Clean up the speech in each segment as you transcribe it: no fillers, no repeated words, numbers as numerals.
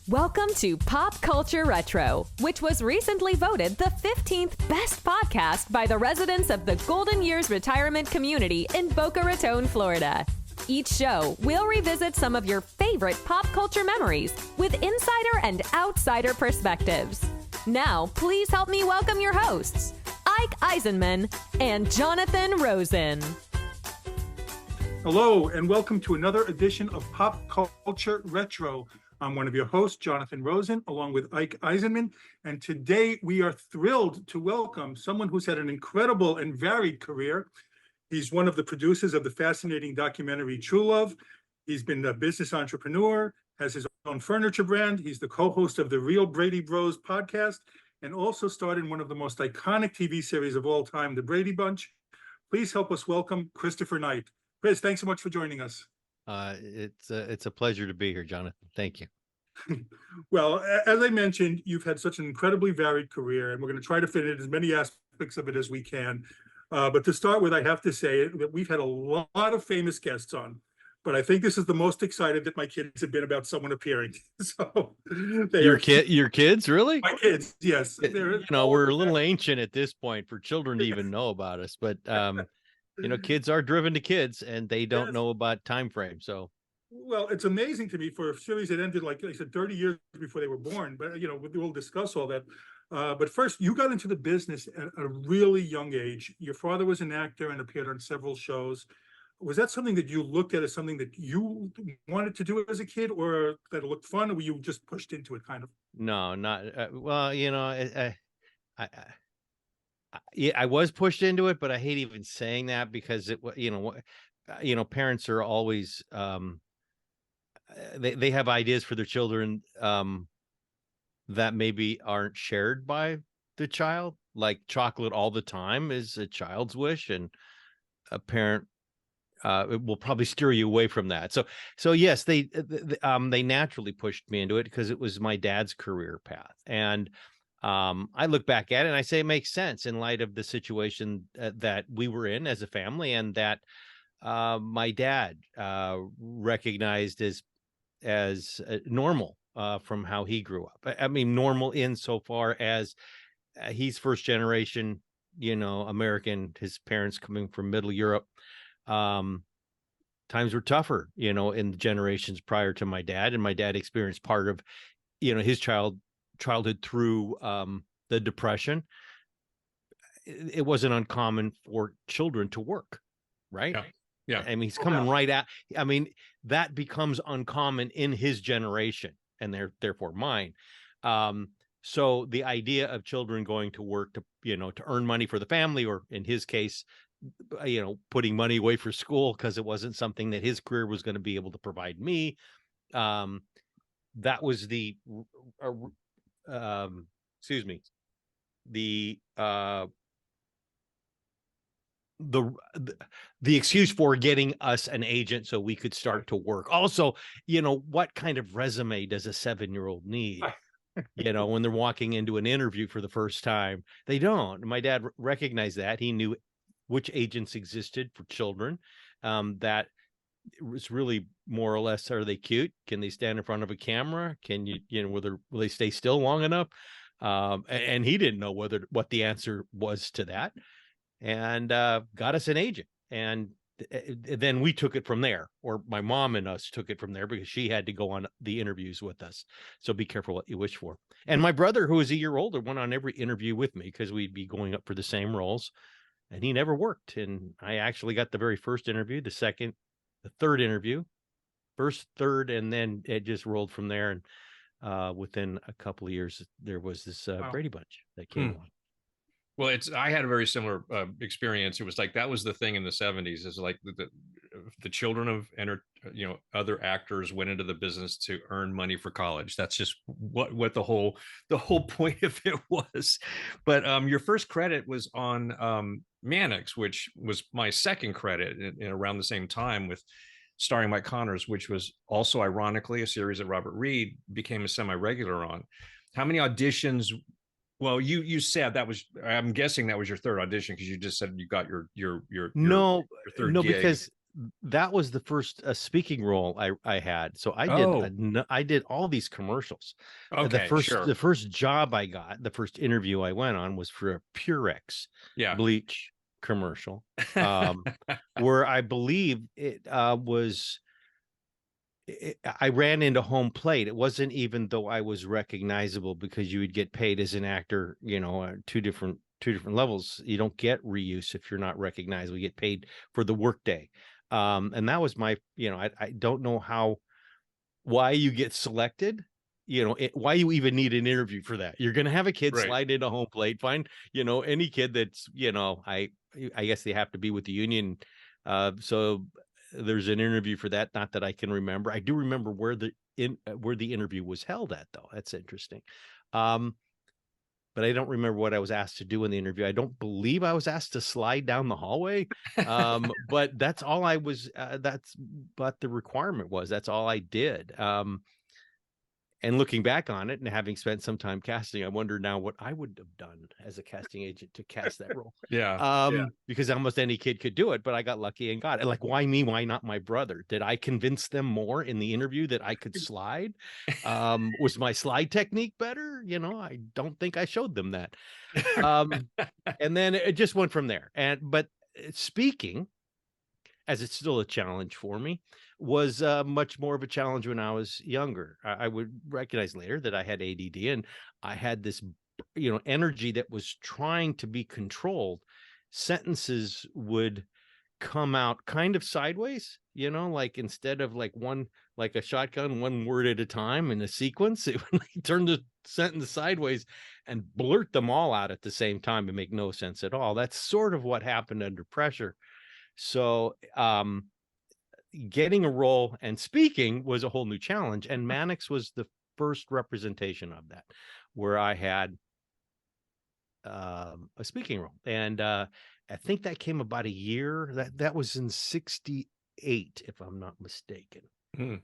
Welcome to Pop Culture Retro, which was recently voted the 15th best podcast by the residents of the Golden Years Retirement Community in Boca Raton, Florida. Each show, we'll revisit some of your favorite pop culture memories with insider and outsider perspectives. Now, please help me welcome your hosts, Ike Eisenmann and Jonathan Rosen. Hello, and welcome to another edition of Pop Culture Retro. I'm one of your hosts, Jonathan Rosen, along with Ike Eisenmann, and today we are thrilled to welcome someone who's had an incredible and varied career. He's one of the producers of the fascinating documentary Truelove. He's been a business entrepreneur, has his own furniture brand. He's the co-host of the Real Brady Bros podcast, and also starred in one of the most iconic TV series of all time, the Brady Bunch. Please help us welcome Christopher Knight. Chris, thanks so much for joining us. It's a pleasure to be here, Jonathan. Thank you. Well, as I mentioned, you've had such an incredibly varied career, and we're going to try to fit in as many aspects of it as we can. But to start with, I have to say that we've had a lot of famous guests on, but I think this is the most excited that my kids have been about someone appearing. So your kids, really? My kids, yes. We're a little ancient at this point for children to even know about us, but kids are driven to kids, and they don't know about time frame. So, well, it's amazing to me for a series that ended, like I said, 30 years before they were born. But we'll discuss all that. But first, you got into the business at a really young age. Your father was an actor and appeared on several shows. Was that something that you looked at as something that you wanted to do as a kid, or that looked fun, or were you just pushed into it, kind of? No, not I was pushed into it, but I hate even saying that because parents are always they have ideas for their children that maybe aren't shared by the child. Like chocolate all the time is a child's wish, and a parent it will probably steer you away from that. So yes, they naturally pushed me into it because it was my dad's career path, and I look back at it and I say it makes sense in light of the situation that we were in as a family, and that my dad recognized as normal from how he grew up. I mean, normal insofar as he's first generation, American, his parents coming from Middle Europe. Times were tougher, in the generations prior to my dad, and my dad experienced part of, his childhood through the Depression. It wasn't uncommon for children to work, right? Yeah. I mean, he's coming right at. I mean, that becomes uncommon in his generation, and therefore mine. So the idea of children going to work to earn money for the family, or in his case, putting money away for school because it wasn't something that his career was going to be able to provide me. That was the the excuse for getting us an agent so we could start to work. Also, what kind of resume does a 7-year-old need? When they're walking into an interview for the first time, they don't. My dad recognized that. He knew which agents existed for children. That was really more or less, are they cute? Can they stand in front of a camera? Can will they stay still long enough? And he didn't know what the answer was to that, and got us an agent. And then we took it from there, or my mom and us took it from there, because she had to go on the interviews with us. So be careful what you wish for. And my brother, who was a year older, went on every interview with me because we'd be going up for the same roles, and he never worked. And I actually got the very first interview, the second, the third interview, first, third, and then it just rolled from there. And within a couple of years, there was this Brady Bunch that came on. Well, I had a very similar experience. It was like, that was the thing in the 70s, is like the children of other actors went into the business to earn money for college. That's just what the whole point of it was. But your first credit was on Mannix, which was my second credit in around the same time, with starring Mike Connors, which was also ironically a series that Robert Reed became a semi-regular on. How many auditions? Well, you said that was, I'm guessing that was your third audition, because you just said you got your third gig. Because that was the first speaking role I had. So Oh, I did all these commercials. okay, sure. The first job I got, the first interview I went on was for a Purex Yeah. bleach commercial, where I believe it was. I ran into home plate. It wasn't even though I was recognizable, because you would get paid as an actor, two different levels. You don't get reuse if you're not recognizable. You get paid for the workday. And that was my, I don't know why you get selected, why you even need an interview for that. You're going to have a kid Right. slide into home plate, find, any kid that's, I guess they have to be with the union. So there's an interview for that. Not that I can remember. I do remember where the interview was held at, though. That's interesting. But I don't remember what I was asked to do in the interview. I don't believe I was asked to slide down the hallway. But that's all I was, that's what the requirement was. That's all I did. And looking back on it and having spent some time casting, I wonder now what I would have done as a casting agent to cast that role. Yeah. Because almost any kid could do it, but I got lucky and got it. Like, why me? Why not my brother? Did I convince them more in the interview that I could slide? Was my slide technique better? I don't think I showed them that. And then it just went from there. But speaking, as it's still a challenge for me, was much more of a challenge when I was younger. I would recognize later that I had ADD, and I had this, energy that was trying to be controlled. Sentences would come out kind of sideways, like instead of like a shotgun, one word at a time in a sequence, it would turn the sentence sideways and blurt them all out at the same time and make no sense at all. That's sort of what happened under pressure. So getting a role and speaking was a whole new challenge. And Mannix was the first representation of that, where I had a speaking role. And I think that came about a year. That was in 68, if I'm not mistaken. Hmm.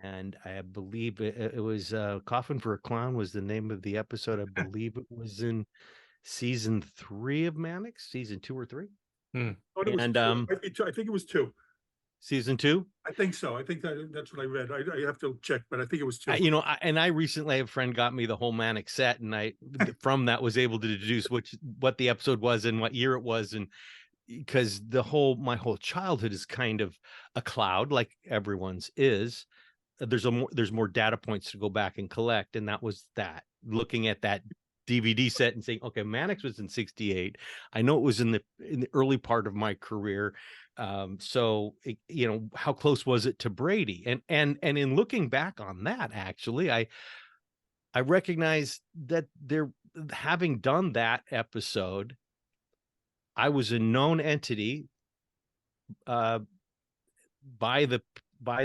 And I believe it was Coffin for a Clown was the name of the episode. I believe it was in season 3 of Mannix, season 2 or 3. Oh, it was And two. I think it was 2. Season 2. I think so. I think that's what I read. I have to check, but I think it was 2. I recently, a friend got me the whole Mannix set, and I from that was able to deduce what the episode was and what year it was, and because my whole childhood is kind of a cloud, like everyone's is. There's more data points to go back and collect, and that was that. Looking at that DVD set and saying, okay, Mannix was in 68. I know it was in the early part of my career. So how close was it to Brady? And in looking back on that, actually, I recognize that having done that episode, I was a known entity by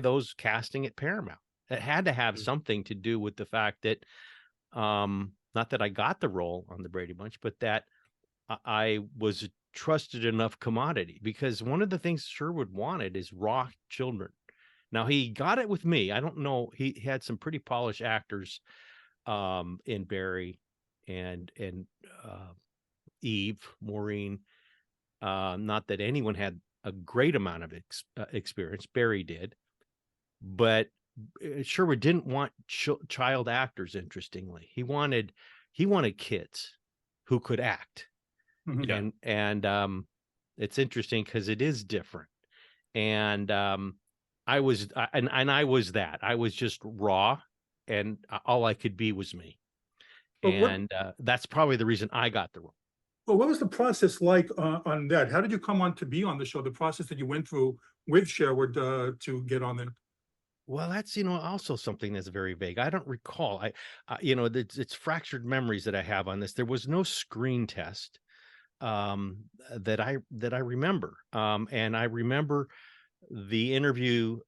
those casting at Paramount. It had to have something to do with the fact that not that I got the role on the Brady Bunch, but that I was a trusted enough commodity, because one of the things Sherwood wanted is raw children. Now, he got it with me. I don't know. He had some pretty polished actors in Barry and Eve, Maureen. Not that anyone had a great amount of experience. Barry did. But Sherwood didn't want child actors, interestingly. He wanted kids who could act. Mhm. And it's interesting because it is different. And I was that. I was just raw, and all I could be was me. And that's probably the reason I got the role. Well, what was the process like on that? How did you come on to be on the show? The process that you went through with Sherwood to get on there? Well, that's, also something that's very vague. I don't recall. It's fractured memories that I have on this. There was no screen test that I remember. And I remember the interview,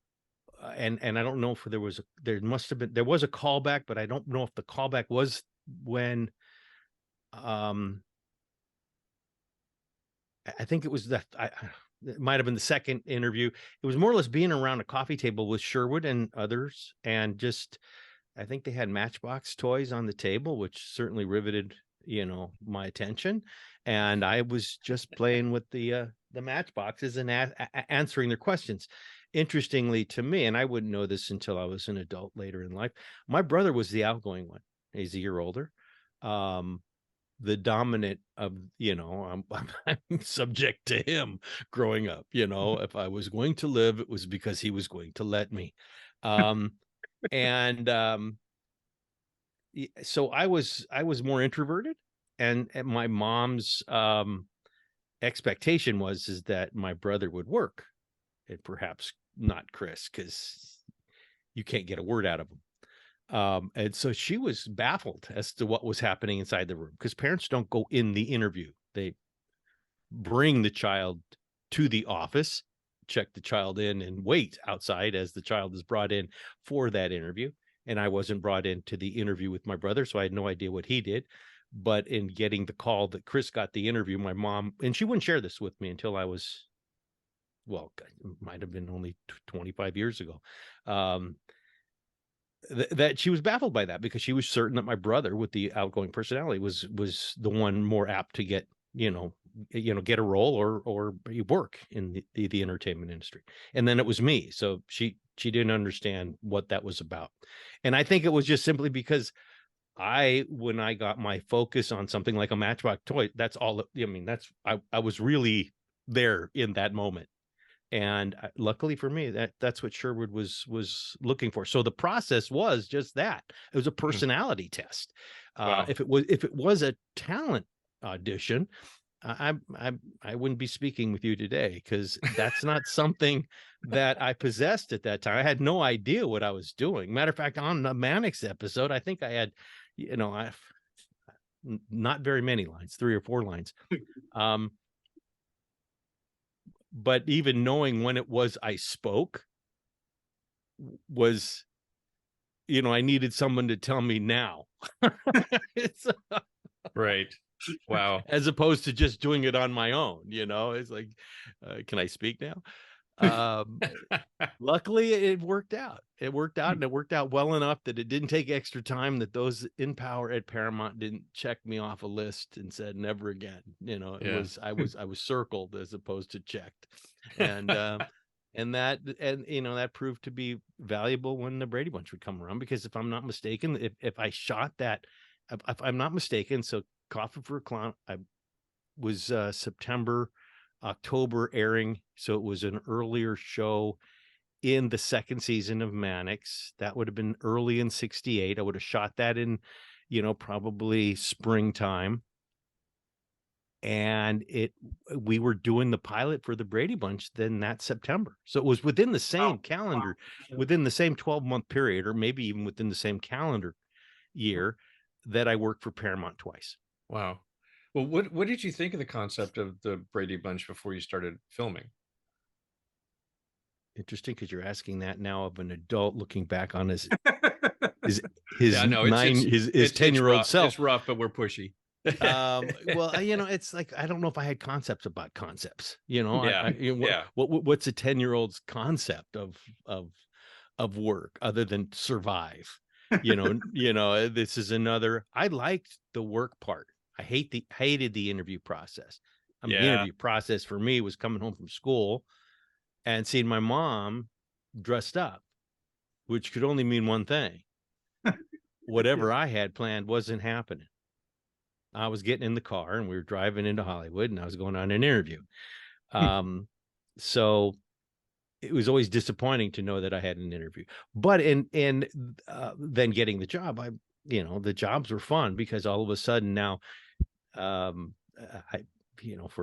and I don't know if there was a callback, but I don't know if the callback was when I think it was it might have been the second interview. It was more or less being around a coffee table with Sherwood and others, and just, I think they had Matchbox toys on the table, which certainly riveted, my attention. And I was just playing with the the matchboxes and answering their questions. Interestingly to me, and I wouldn't know this until I was an adult later in life, my brother was the outgoing one. He's a year older. The dominant of, I'm subject to him growing up. If I was going to live, it was because he was going to let me. And so I was more introverted, and my mom's expectation is that my brother would work, and perhaps not Chris, because you can't get a word out of him. And so she was baffled as to what was happening inside the room, because parents don't go in the interview. They bring the child to the office, check the child in, and wait outside as the child is brought in for that interview. And I wasn't brought into the interview with my brother, so I had no idea what he did. But in getting the call that Chris got the interview, my mom, and she wouldn't share this with me until I was, well, it might have been only 25 years ago, that she was baffled by that, because she was certain that my brother, with the outgoing personality, was the one more apt to get, get a role or work in the entertainment industry. And then it was me. So she didn't understand what that was about. And I think it was just simply because when I got my focus on something like a Matchbox toy, that's all. I was really there in that moment. And luckily for me, that's what Sherwood was looking for. So the process was just that. It was a personality test. Wow. If it was a talent audition, I wouldn't be speaking with you today, because that's not something that I possessed at that time. I had no idea what I was doing. Matter of fact, on the Mannix episode, I think I had, not very many lines, 3 or 4 lines. But even knowing when it was I spoke was, I needed someone to tell me now. Right. Wow. As opposed to just doing it on my own, it's like, can I speak now? Luckily it worked out. And it worked out well enough that it didn't take extra time, that those in power at Paramount didn't check me off a list and said never again. I was circled as opposed to checked. And that proved to be valuable when the Brady Bunch would come around, because if I'm not mistaken, if I shot that, if I'm not mistaken, so Coffee for a Clown, I was September, October airing, so it was an earlier show in the second season of Mannix. That would have been early in '68. I would have shot that in, probably springtime. And we were doing the pilot for the Brady Bunch then that September. So it was within the same calendar, within the same 12-month period, or maybe even within the same calendar year, that I worked for Paramount twice. Wow. Well, what did you think of the concept of the Brady Bunch before you started filming? Interesting, because you're asking that now of an adult looking back on his It's 10-year-old self. It's rough, but we're pushy. Well, it's like, I don't know if I had concepts about concepts. What's a 10-year-old's concept of work other than survive? This is another. I liked the work part. I hated the interview process. The interview process for me was coming home from school and seeing my mom dressed up, which could only mean one thing. Whatever I had planned wasn't happening. I was getting in the car and we were driving into Hollywood, and I was going on an interview. So it was always disappointing to know that I had an interview. But then getting the job, the jobs were fun, because all of a sudden now, for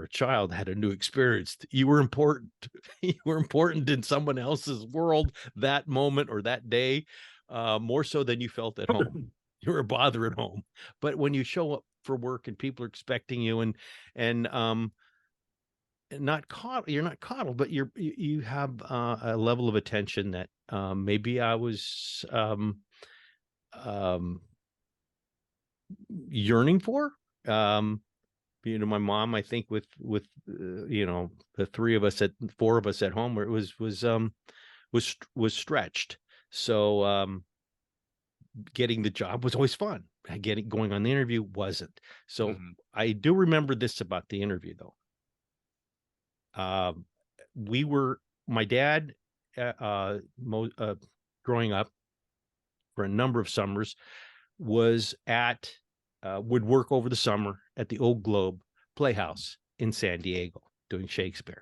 a child, had a new experience. You were important. You were important in someone else's world that moment or that day, more so than you felt at home. You were a bother at home. But when you show up for work and people are expecting you, and not coddled, you're not coddled, but you have a level of attention that maybe I was yearning for. My mom, I think with the 4 of us at home, where it was stretched. So getting the job was always fun. Going on the interview wasn't. So I do remember this about the interview, though. My dad, growing up for a number of summers, would work over the summer at the Old Globe Playhouse in San Diego doing Shakespeare.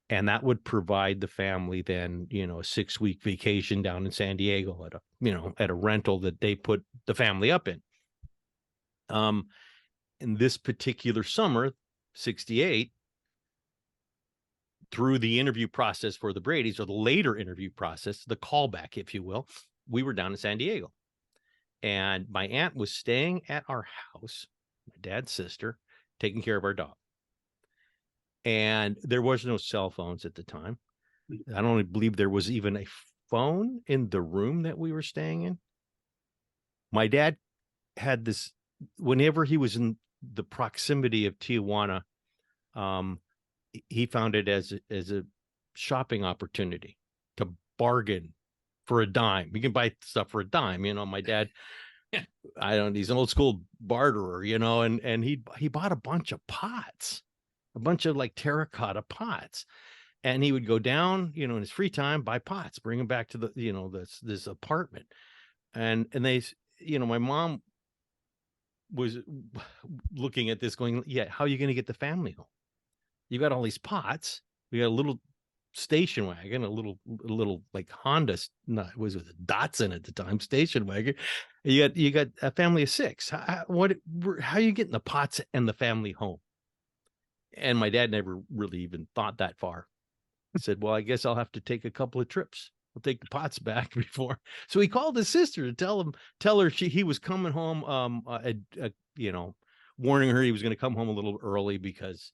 And that would provide the family then, a 6-week vacation down in San Diego at a rental that they put the family up in. In this particular summer, 68, through the interview process for the Bradys, or the later interview process, the callback, if you will, we were down in San Diego. And my aunt was staying at our house, my dad's sister, taking care of our dog. And there was no cell phones at the time. I don't believe there was even a phone in the room that we were staying in. My dad had this, whenever he was in the proximity of Tijuana, he found it as a shopping opportunity to bargain for a dime. You can buy stuff for a dime. My dad, he's an old school barterer, and he bought a bunch of pots, a bunch of like terracotta pots. And he would go down, in his free time, buy pots, bring them back to the, this apartment. And they, my mom was looking at this going, yeah, how are you going to get the family home? You got all these pots. We got a little station wagon, a little like Honda, was a Datsun at the time, station wagon. You got a family of 6. How are you getting the pots and the family home? And my dad never really even thought that far. He said, well, I guess I'll have to take a couple of trips. We'll take the pots back before. So he called his sister to tell her he was coming home, warning her he was going to come home a little early because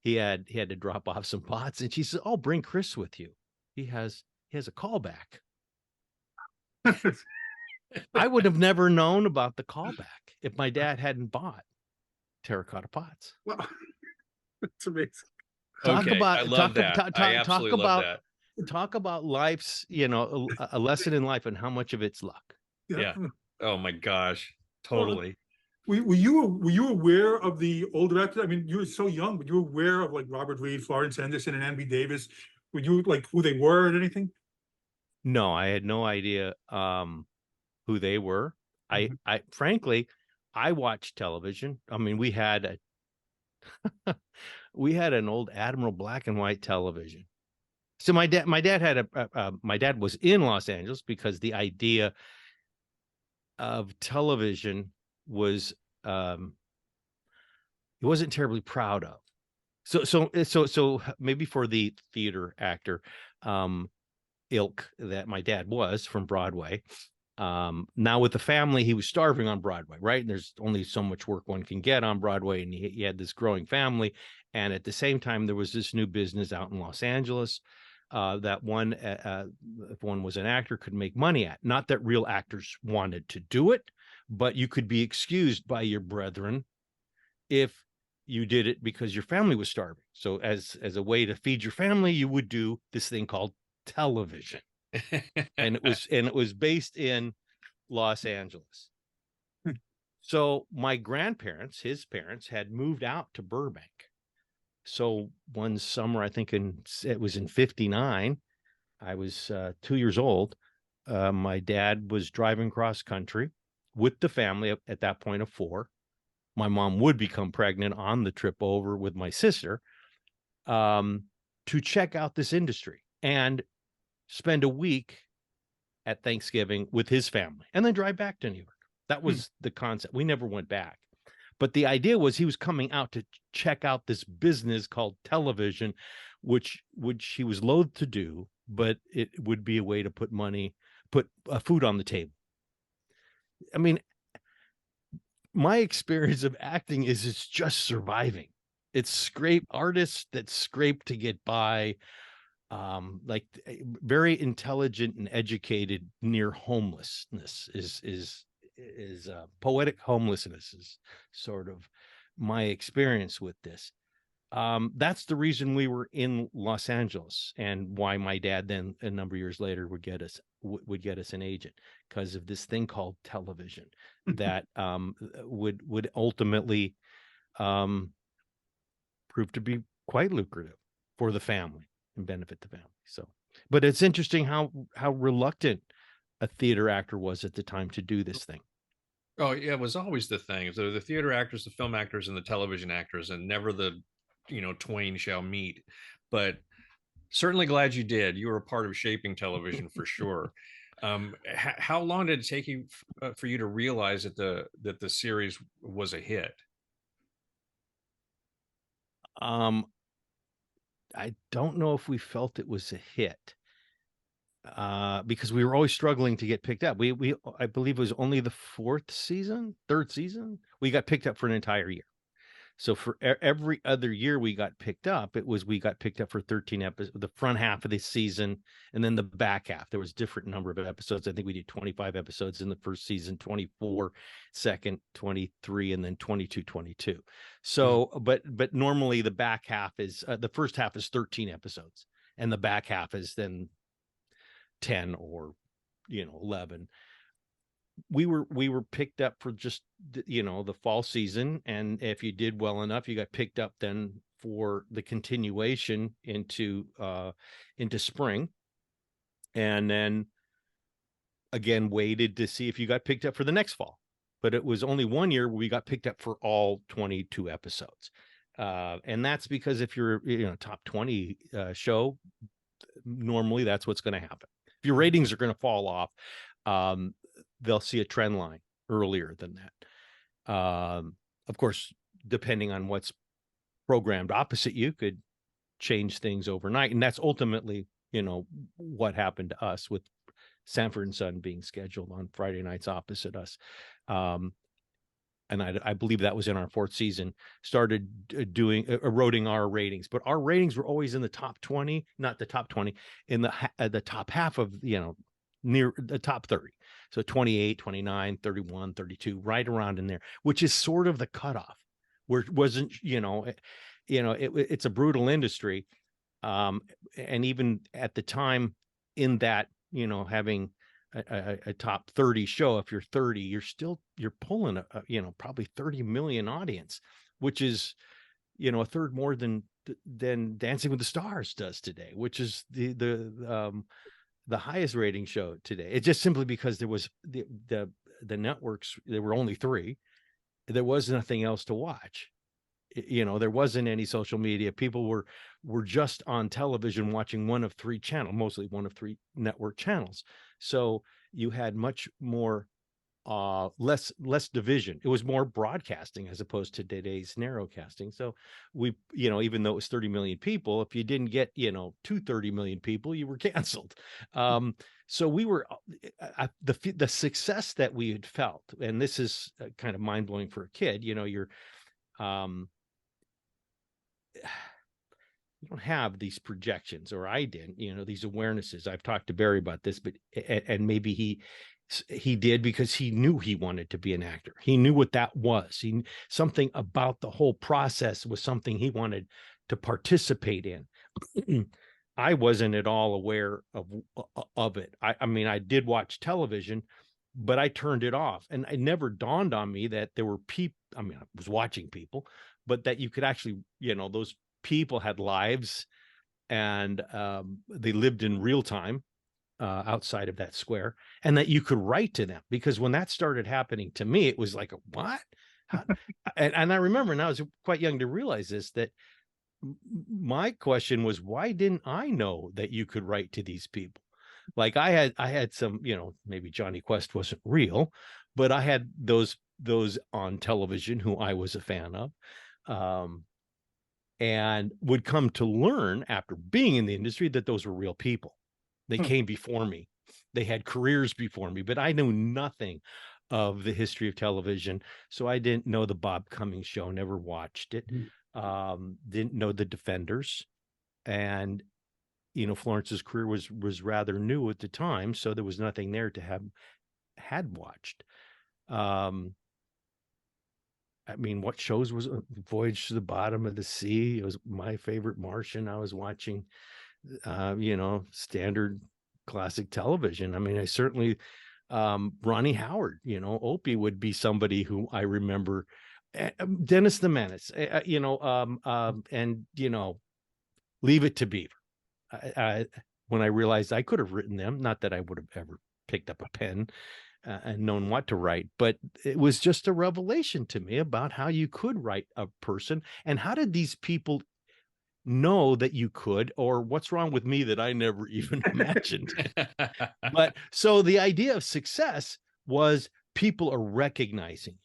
he had to drop off some pots. And she said, oh, bring Chris with you. He has a callback. I would have never known about the callback if my dad hadn't bought terracotta pots. Well, that's amazing. I love that. I absolutely love that. Talk about life's, a lesson in life and how much of it's luck. Yeah. Oh my gosh. Totally. Were you aware of the older actors? I mean, you were so young, but you were aware of like Robert Reed, Florence Henderson, and Ann B. Davis. Were you like who they were or anything? No, I had no idea who they were. I frankly, I watched television. I mean, we had an old Admiral black and white television. So my dad was in Los Angeles because the idea of television was he wasn't terribly proud of. So maybe for the theater actor ilk that my dad was from Broadway. Now with the family, he was starving on Broadway, right? And there's only so much work one can get on Broadway, and he had this growing family. And at the same time, there was this new business out in Los Angeles that one, if one was an actor, could make money at. Not that real actors wanted to do it, but you could be excused by your brethren if you did it because your family was starving. So as a way to feed your family, you would do this thing called television. and it was based in Los Angeles. So my grandparents, his parents, had moved out to Burbank. So one summer, I think it was in 59, I was 2 years old. My dad was driving cross country with the family at that point of 4. My mom would become pregnant on the trip over with my sister to check out this industry and spend a week at Thanksgiving with his family and then drive back to New York. That was the concept. We never went back. But the idea was he was coming out to check out this business called television, which he was loath to do, but it would be a way to put food on the table. I mean, my experience of acting is it's just surviving. It's artists that scrape to get by, like very intelligent and educated near homelessness is poetic homelessness is sort of my experience with this. That's the reason we were in Los Angeles and why my dad then a number of years later would get us an agent, because of this thing called television that would ultimately prove to be quite lucrative. for the family and benefit the family. So, but it's interesting how reluctant a theater actor was at the time to do this thing. Oh yeah, it was always the thing. So the theater actors, the film actors, and the television actors, and never the, twain shall meet. But certainly glad you did. You were a part of shaping television for sure. How long did it take you for you to realize that the series was a hit? I don't know if we felt it was a hit, because we were always struggling to get picked up. I believe it was only the third season, we got picked up for an entire year. So for every other year we got picked up, we got picked up for 13 episodes, the front half of the season, and then the back half. There was different number of episodes. I think we did 25 episodes in the first season, 24 second, 23, and then 22. So, but normally the back half is the first half is 13 episodes, and the back half is then 10 or 11. We were picked up for just the fall season, and if you did well enough, you got picked up then for the continuation into spring, and then again waited to see if you got picked up for the next fall. But it was only one year where we got picked up for all 22 episodes, and that's because if you're top 20 show, normally that's what's going to happen. If your ratings are going to fall off, they'll see a trend line earlier than that. Of course, depending on what's programmed opposite you could change things overnight. And that's ultimately, what happened to us with Sanford and Son being scheduled on Friday nights opposite us. And I believe that was in our fourth season, started eroding our ratings, but our ratings were always in the top 20, not the top 20, in the top half of, near the top 30. So 28, 29, 31, 32, right around in there, which is sort of the cutoff, where it wasn't, it's a brutal industry. And even at the time in that, having a top 30 show, if you're 30, you're pulling probably 30 million audience, which is, a third more than Dancing with the Stars does today, which is the highest rating show today. It's just simply because there was the networks, there were only 3. There was nothing else to watch. There wasn't any social media. People were just on television watching one of 3 channels, mostly one of 3 network channels. So you had much more less division. It was more broadcasting as opposed to today's narrowcasting. So we, even though it was 30 million people, if you didn't get, to 30 million people, you were canceled. So we were the success that we had felt, and this is kind of mind blowing for a kid. You don't have these projections, or I didn't, these awarenesses. I've talked to Barry about this, but and maybe he did, because he knew he wanted to be an actor. He knew what that was. Something about the whole process was something he wanted to participate in. I wasn't at all aware of it. I mean, I did watch television, but I turned it off, and it never dawned on me that there were people. I mean, I was watching people, but that you could actually, those people had lives, and they lived in real time outside of that square, and that you could write to them. Because when that started happening to me, it was like, what? And I remember, and I was quite young to realize this, that my question was, why didn't I know that you could write to these people? Like I had some, maybe Johnny Quest wasn't real, but I had those on television who I was a fan of, and would come to learn after being in the industry that those were real people. They came before me. They had careers before me, but I knew nothing of the history of television. So I didn't know the Bob Cummings show, never watched it. Didn't know the Defenders. And, Florence's career was rather new at the time. So there was nothing there to had watched. I mean, what shows was Voyage to the Bottom of the Sea? It was my favorite Martian. I was watching, standard classic television. I mean, I certainly, Ronnie Howard, Opie would be somebody who I remember, Dennis the Menace, and, Leave It to Beaver. When I realized I could have written them, not that I would have ever picked up a pen and known what to write, but it was just a revelation to me about how you could write a person, and how did these people know that you could, or what's wrong with me that I never even imagined. But so the idea of success was people are recognizing.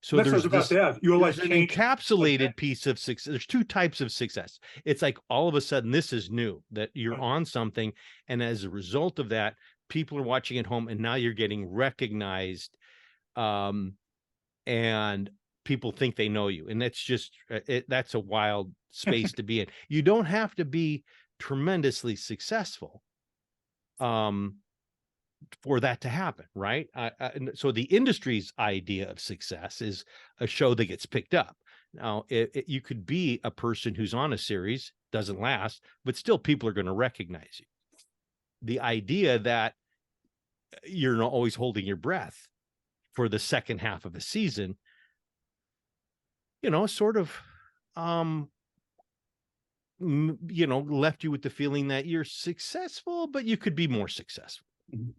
So That's what I was about to ask. Your life an changed. encapsulated piece of success. There's two types of success. It's like all of a sudden this is new, that you're on something, and as a result of that, people are watching at home, and now you're getting recognized, and people think they know you, and that's just that's a wild space to be in. You don't have to be tremendously successful for that to happen, right? So the industry's idea of success is a show that gets picked up. Now, you could be a person who's on a series, doesn't last, but still people are going to recognize you. The idea that you're not always holding your breath for the second half of a season, sort of, left you with the feeling that you're successful, but you could be more successful.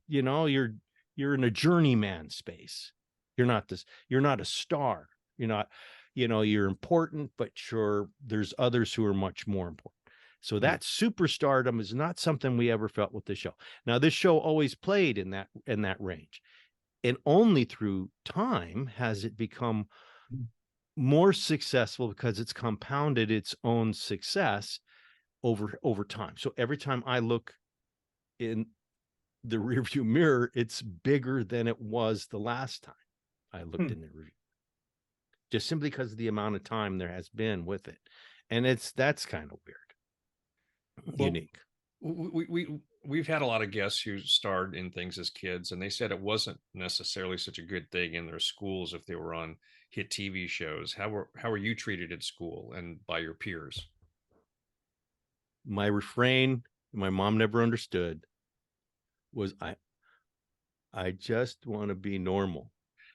You're in a journeyman space. You're not a star. You're important, but sure, there's others who are much more important. So that superstardom is not something we ever felt with this show. Now, this show always played in that range, and only through time has it become more successful because it's compounded its own success over time. So every time I look in the rearview mirror, it's bigger than it was the last time I looked in the review, just simply because of the amount of time there has been with it. And that's kind of weird. Well, unique. We've had a lot of guests who starred in things as kids, and they said it wasn't necessarily such a good thing in their schools if they were on hit TV shows. How were you treated at school and by your peers? My refrain, my mom never understood, was I just want to be normal.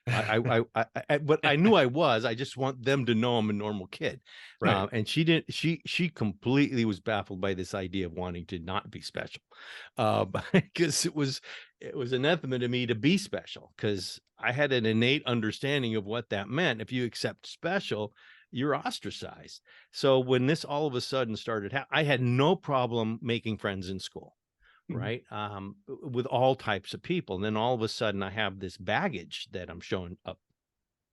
But I knew I was. I just want them to know I'm a normal kid. Right. And she didn't. She completely was baffled by this idea of wanting to not be special, because it was anathema to me to be special, because I had an innate understanding of what that meant. If you accept special, you're ostracized. So when this all of a sudden started, I had no problem making friends in school. Right. With all types of people. And then all of a sudden I have this baggage that I'm showing up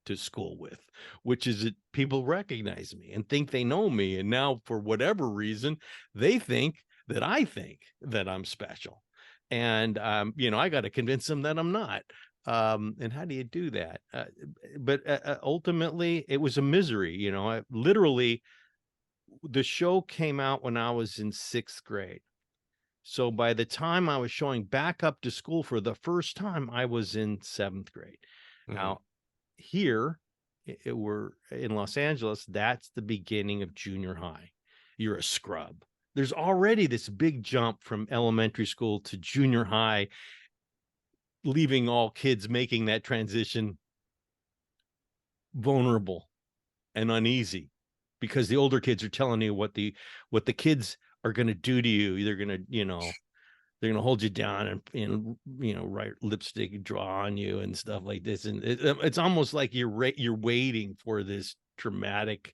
to school with, which is that people recognize me and think they know me. And now, for whatever reason, they think that I'm special. And, I got to convince them that I'm not. And how do you do that? But ultimately, it was a misery. Literally, the show came out when I was in 6th grade. So by the time I was showing back up to school for the first time, I was in 7th grade. Now, here, we're in Los Angeles, that's the beginning of junior high. You're a scrub. There's already this big jump from elementary school to junior high, leaving all kids making that transition vulnerable and uneasy, because the older kids are telling you what the kids are going to do to you. They're going to, they're going to hold you down and write lipstick and draw on you and stuff like this. And it's almost like you're waiting for this traumatic,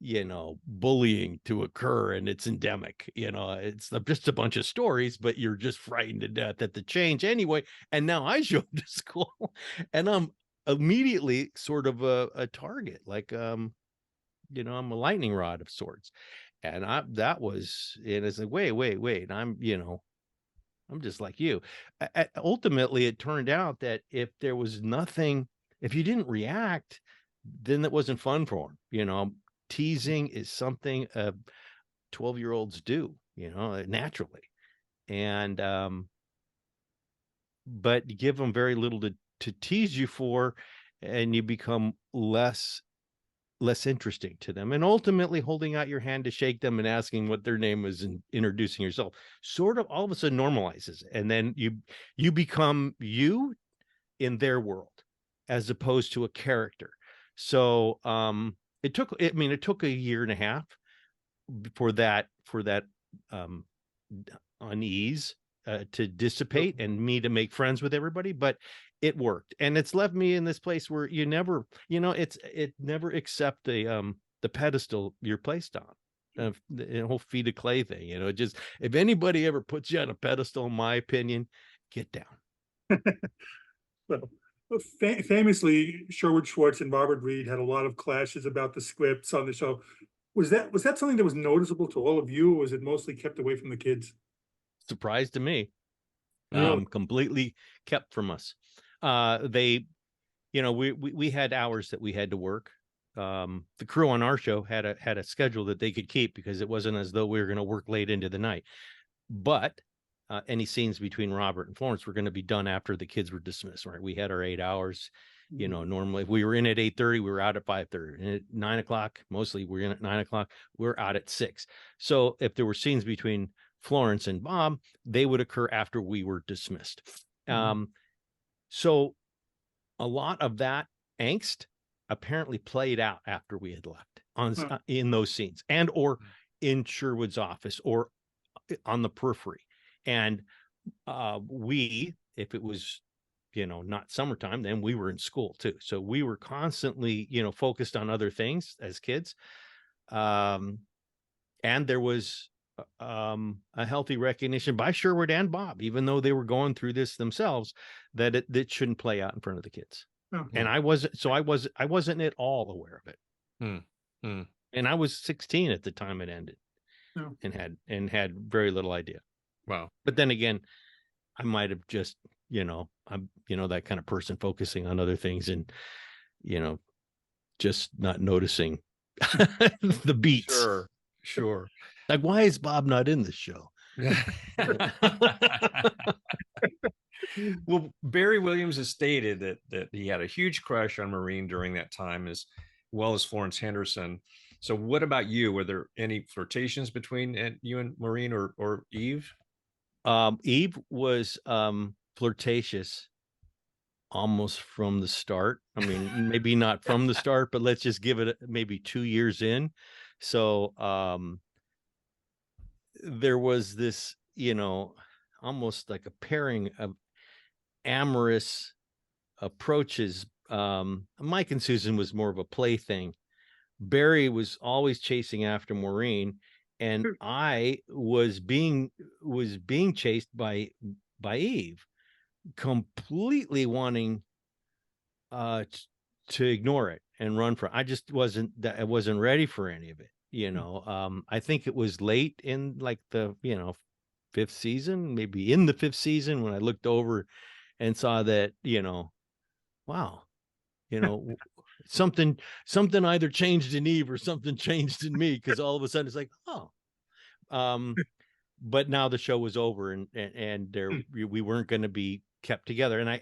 bullying to occur, and it's endemic. It's just a bunch of stories, but you're just frightened to death at the change anyway. And now I show up to school and I'm immediately sort of a target, like, I'm a lightning rod of sorts. And it's like, wait, I'm just like you. Ultimately, it turned out that if you didn't react, then that wasn't fun for them. Teasing is something 12-year-olds do, naturally. And, but you give them very little to tease you for, and you become less interesting to them. And ultimately, holding out your hand to shake them and asking what their name is and introducing yourself sort of all of a sudden normalizes. And then you become you in their world, as opposed to a character. So it took a year and a half for that um, unease to dissipate and me to make friends with everybody, but it worked. And it's left me in this place where you never, it never accept the pedestal you're placed on. The whole feet of clay thing, just if anybody ever puts you on a pedestal, in my opinion, get down. Well, famously, Sherwood Schwartz and Robert Reed had a lot of clashes about the scripts on the show. Was that something that was noticeable to all of you, or was it mostly kept away from the kids? Surprise to me. Really? Completely kept from us. We had hours that we had to work. The crew on our show had a schedule that they could keep because it wasn't as though we were going to work late into the night. But any scenes between Robert and Florence were going to be done after the kids were dismissed, right? We had our 8 hours. Normally if we were in at 8:30, we were out at 5:30. And at 9 o'clock, mostly we're in at 9 o'clock, we're out at 6. So if there were scenes between Florence and Bob, they would occur after we were dismissed. So a lot of that angst apparently played out after we had left in those scenes and or in Sherwood's office or on the periphery. And if it was, not summertime, then we were in school too. So we were constantly, focused on other things as kids. And there was a healthy recognition by Sherwood and Bob, even though they were going through this themselves, that it shouldn't play out in front of the kids. Okay. And I wasn't at all aware of it. And I was 16 at the time it ended. And had very little idea. Wow. But then again, I might have just, I'm, that kind of person focusing on other things and, just not noticing the beats. Sure. Like, why is Bob not in this show? Well, Barry Williams has stated that he had a huge crush on Maureen during that time, as well as Florence Henderson. So what about you? Were there any flirtations between you and Maureen or Eve? Eve was flirtatious almost from the start. I mean, maybe not from the start, but let's just give it maybe 2 years in. So there was this, almost like a pairing of amorous approaches. Mike and Susan was more of a play thing. Barry was always chasing after Maureen, and I was being chased by Eve, completely wanting to ignore it and run from it. I just I wasn't ready for any of it. I think it was late in like the 5th season, maybe in the 5th season, when I looked over and saw that, wow, something either changed in Eve or something changed in me, because all of a sudden it's like, oh, but now the show was over and we weren't going to be kept together. And I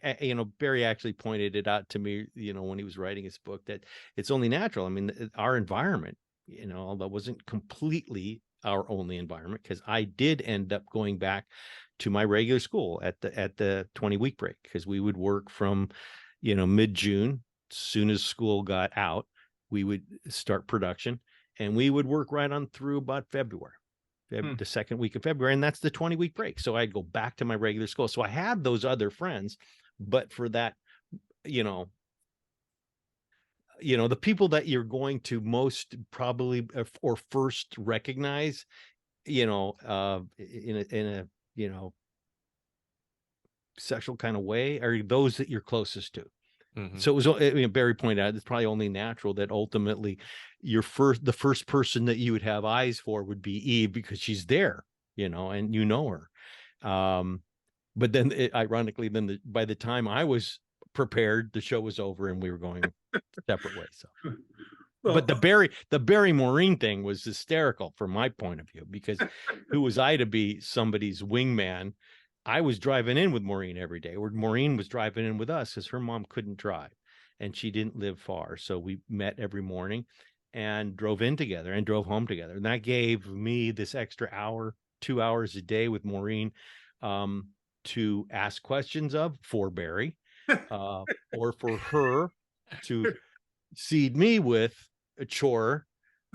Barry actually pointed it out to me, when he was writing his book, that it's only natural. I mean, our environment, although it wasn't completely our only environment, because I did end up going back to my regular school at the 20-week break, because we would work from, mid-June. As soon as school got out, we would start production, and we would work right on through about February, the second week of February. And that's the 20-week break. So I'd go back to my regular school. So I had those other friends, but for that, the people that you're going to most probably or first recognize, in a sexual kind of way, are those that you're closest to. So it was, Barry pointed out, it's probably only natural that ultimately the first person that you would have eyes for would be Eve, because she's there, and her. But then ironically, by the time I was prepared, the show was over and we were going separate ways. So, but the Barry Maureen thing was hysterical from my point of view, because who was I to be somebody's wingman? I was driving in with Maureen every day, or Maureen was driving in with us, because her mom couldn't drive and she didn't live far. So we met every morning and drove in together and drove home together. And that gave me this extra 2 hours a day with Maureen to ask questions for Barry or for her to seed me with a chore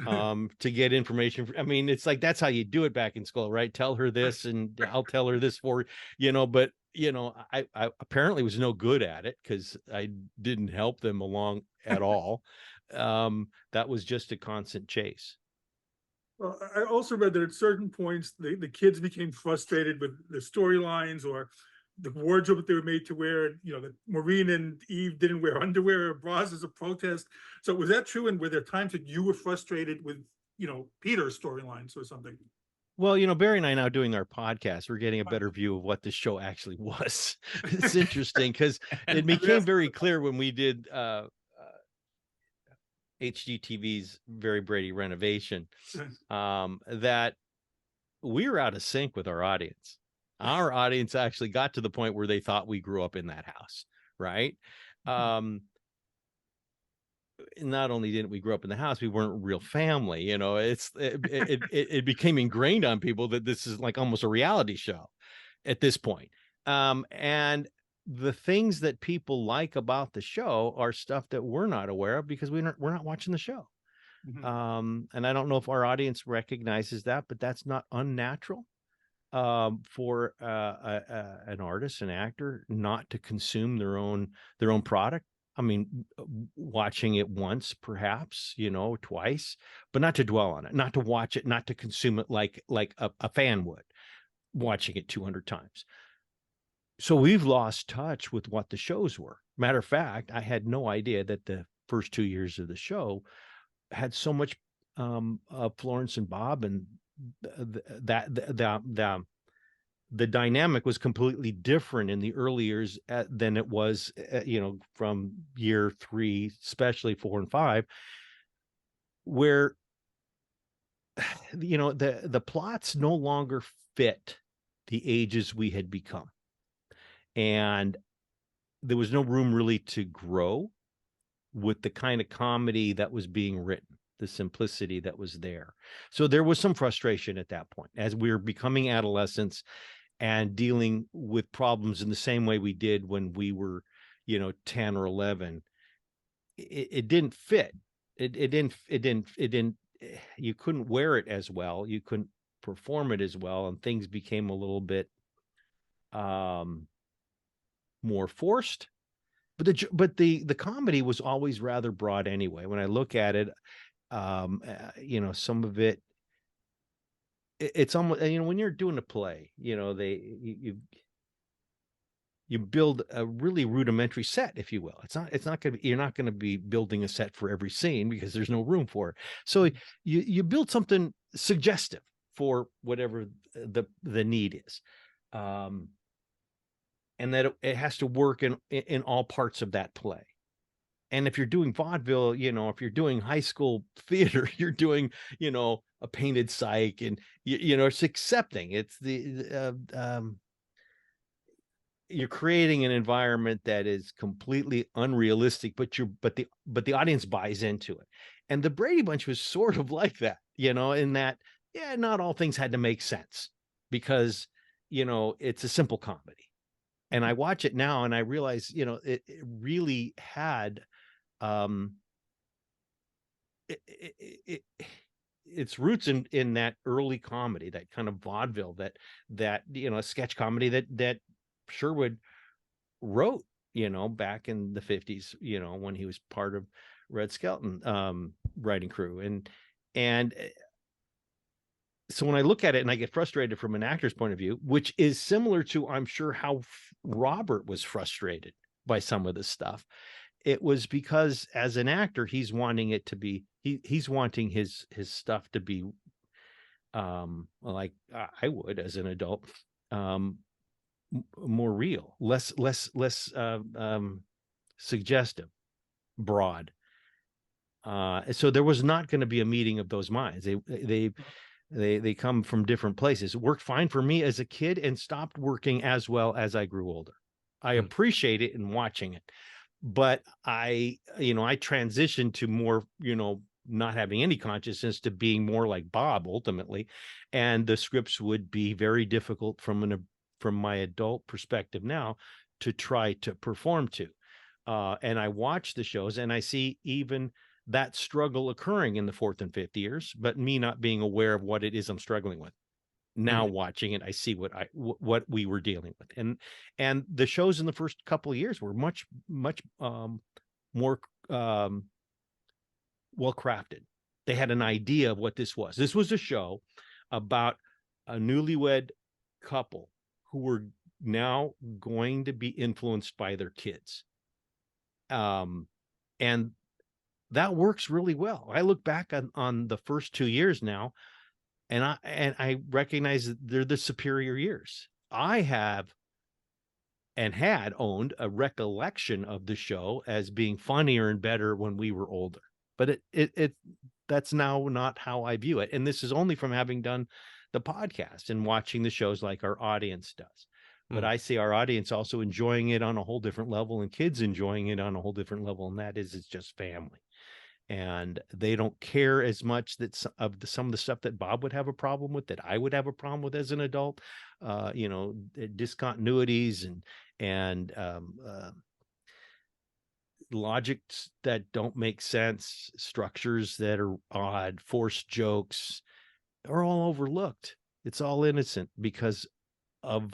to get information. I mean, it's like, that's how you do it back in school, right? Tell her this and I'll tell her this for, but I apparently was no good at it because I didn't help them along at all. That was just a constant chase. Well, I also read that at certain points, the kids became frustrated with the storylines or the wardrobe that they were made to wear. That Maureen and Eve didn't wear underwear or bras as a protest. So was that true? And were there times that you were frustrated with, Peter's storylines or something? Well, Barry and I now doing our podcast, we're getting a better view of what the show actually was. It's interesting because it became very clear when we did HGTV's Very Brady renovation, that we were out of sync with our audience. Our audience actually got to the point where they thought we grew up in that house, right? Not only didn't we grow up in the house, we weren't a real family. It became ingrained on people that this is like almost a reality show at this point. And the things that people like about the show are stuff that we're not aware of because we're not watching the show. And I don't know if our audience recognizes that, but that's not unnatural for an artist, an actor, not to consume their own product. I mean, watching it once, perhaps, twice, but not to dwell on it, not to watch it, not to consume it like a fan would, watching it 200 times. So we've lost touch with what the shows were. Matter of fact, I had no idea that the first 2 years of the show had so much Florence and Bob, and the dynamic was completely different in the early years than it was, from year 3, especially 4 and 5, where, the plots no longer fit the ages we had become. And there was no room really to grow with the kind of comedy that was being written, the simplicity that was there. So there was some frustration at that point as we were becoming adolescents and dealing with problems in the same way we did when we were, 10 or 11. It didn't fit. It didn't, you couldn't wear it as well. You couldn't perform it as well. And things became a little bit more forced. But the comedy was always rather broad anyway. When I look at it, some of it, it's almost, when you're doing a play, you build a really rudimentary set, if you will. You're not going to be building a set for every scene because there's no room for it. So you build something suggestive for whatever the need is. And that it has to work in all parts of that play. And if you're doing vaudeville, if you're doing high school theater, you're doing, a painted psych, and it's accepting. It's you're creating an environment that is completely unrealistic, but the audience buys into it. And the Brady Bunch was sort of like that, in that, not all things had to make sense because, it's a simple comedy. And I watch it now and I realize, it really had, its roots in that early comedy, that kind of vaudeville, that sketch comedy that Sherwood wrote, back in the 50s, when he was part of Red Skelton writing crew. And so when I look at it and I get frustrated from an actor's point of view, which is similar to, I'm sure, how Robert was frustrated by some of this stuff, it was because as an actor, he's wanting it to be, he's wanting his stuff to be like I would as an adult, more real, less suggestive, broad. So there was not going to be a meeting of those minds. They come from different places. It worked fine for me as a kid and stopped working as well as I grew older. I appreciate it in watching it, but I transitioned to more, not having any consciousness, to being more like Bob ultimately. And the scripts would be very difficult from my adult perspective now to try to perform to. And I watch the shows and I see even that struggle occurring in the 4th and 5th years, but me not being aware of what it is I'm struggling with. Now watching it, I see what we were dealing with, and the shows in the first couple of years were much more well crafted. They had an idea of what this was. This was a show about a newlywed couple who were now going to be influenced by their kids, and that works really well. I look back on the first 2 years now, and I recognize that they're the superior years. I have and had owned a recollection of the show as being funnier and better when we were older, but it that's now not how I view it. And this is only from having done the podcast and watching the shows like our audience does. But I see our audience also enjoying it on a whole different level, and kids enjoying it on a whole different level. And that is, it's just family. And they don't care as much that some of the stuff that Bob would have a problem with, that I would have a problem with as an adult, discontinuities and logics that don't make sense, structures that are odd, forced jokes are all overlooked. It's all innocent because of